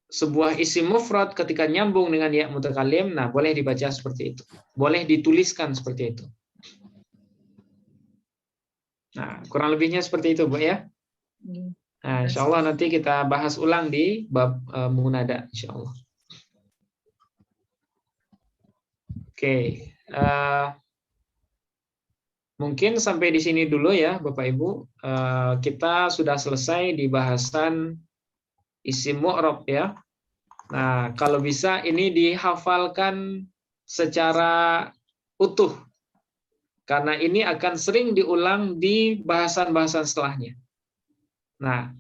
sebuah isim mufrad ketika nyambung dengan ya mutakallim, nah boleh dibaca seperti itu. Boleh dituliskan seperti itu. Nah, kurang lebihnya seperti itu, Bu, ya. Nah, insya Allah nanti kita bahas ulang di bab munada, insya Allah. Oke, mungkin sampai di sini dulu ya, Bapak Ibu. Kita sudah selesai di bahasan isim mu'rab ya. Nah, kalau bisa ini dihafalkan secara utuh, karena ini akan sering diulang di bahasan-bahasan setelahnya. Nah,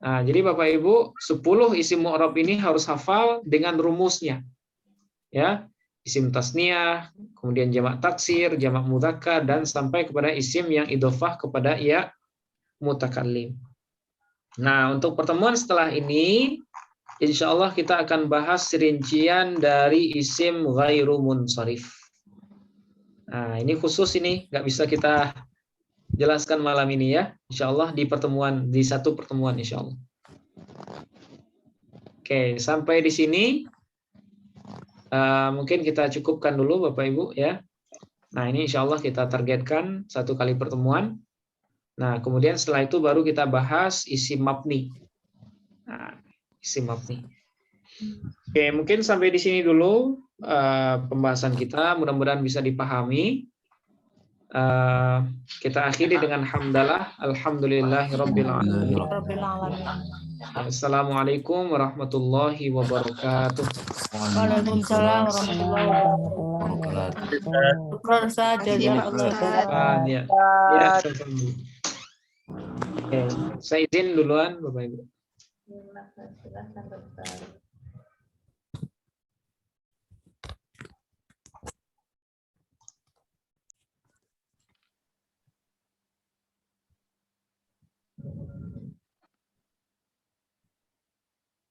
jadi Bapak Ibu, 10 isim mu'rab ini harus hafal dengan rumusnya. Ya, isim tasniyah, kemudian jamak taksir, jamak mudzakkar, dan sampai kepada isim yang idhofah kepada ya mutakallim. Nah, untuk pertemuan setelah ini, insya Allah kita akan bahas rincian dari isim ghairu munsharif. Nah, ini khusus ini, nggak bisa kita jelaskan malam ini ya. Insya Allah di satu pertemuan insya Allah. Oke, sampai di sini. Mungkin kita cukupkan dulu Bapak Ibu ya. Nah, ini insya Allah kita targetkan 1 kali pertemuan. Nah, kemudian setelah itu baru kita bahas isim mabni. Nah, isim mabni. Oke, mungkin sampai di sini dulu pembahasan kita. Mudah-mudahan bisa dipahami. Kita akhiri dengan hamdalah. Alhamdulillahirabbil alamin. Assalamualaikum warahmatullahi wabarakatuh. Waalaikumsalam warahmatullahi wabarakatuh. Syukur saja ya Allah. Ya, oke, saya izin duluan Bapak Ibu. Silahkan.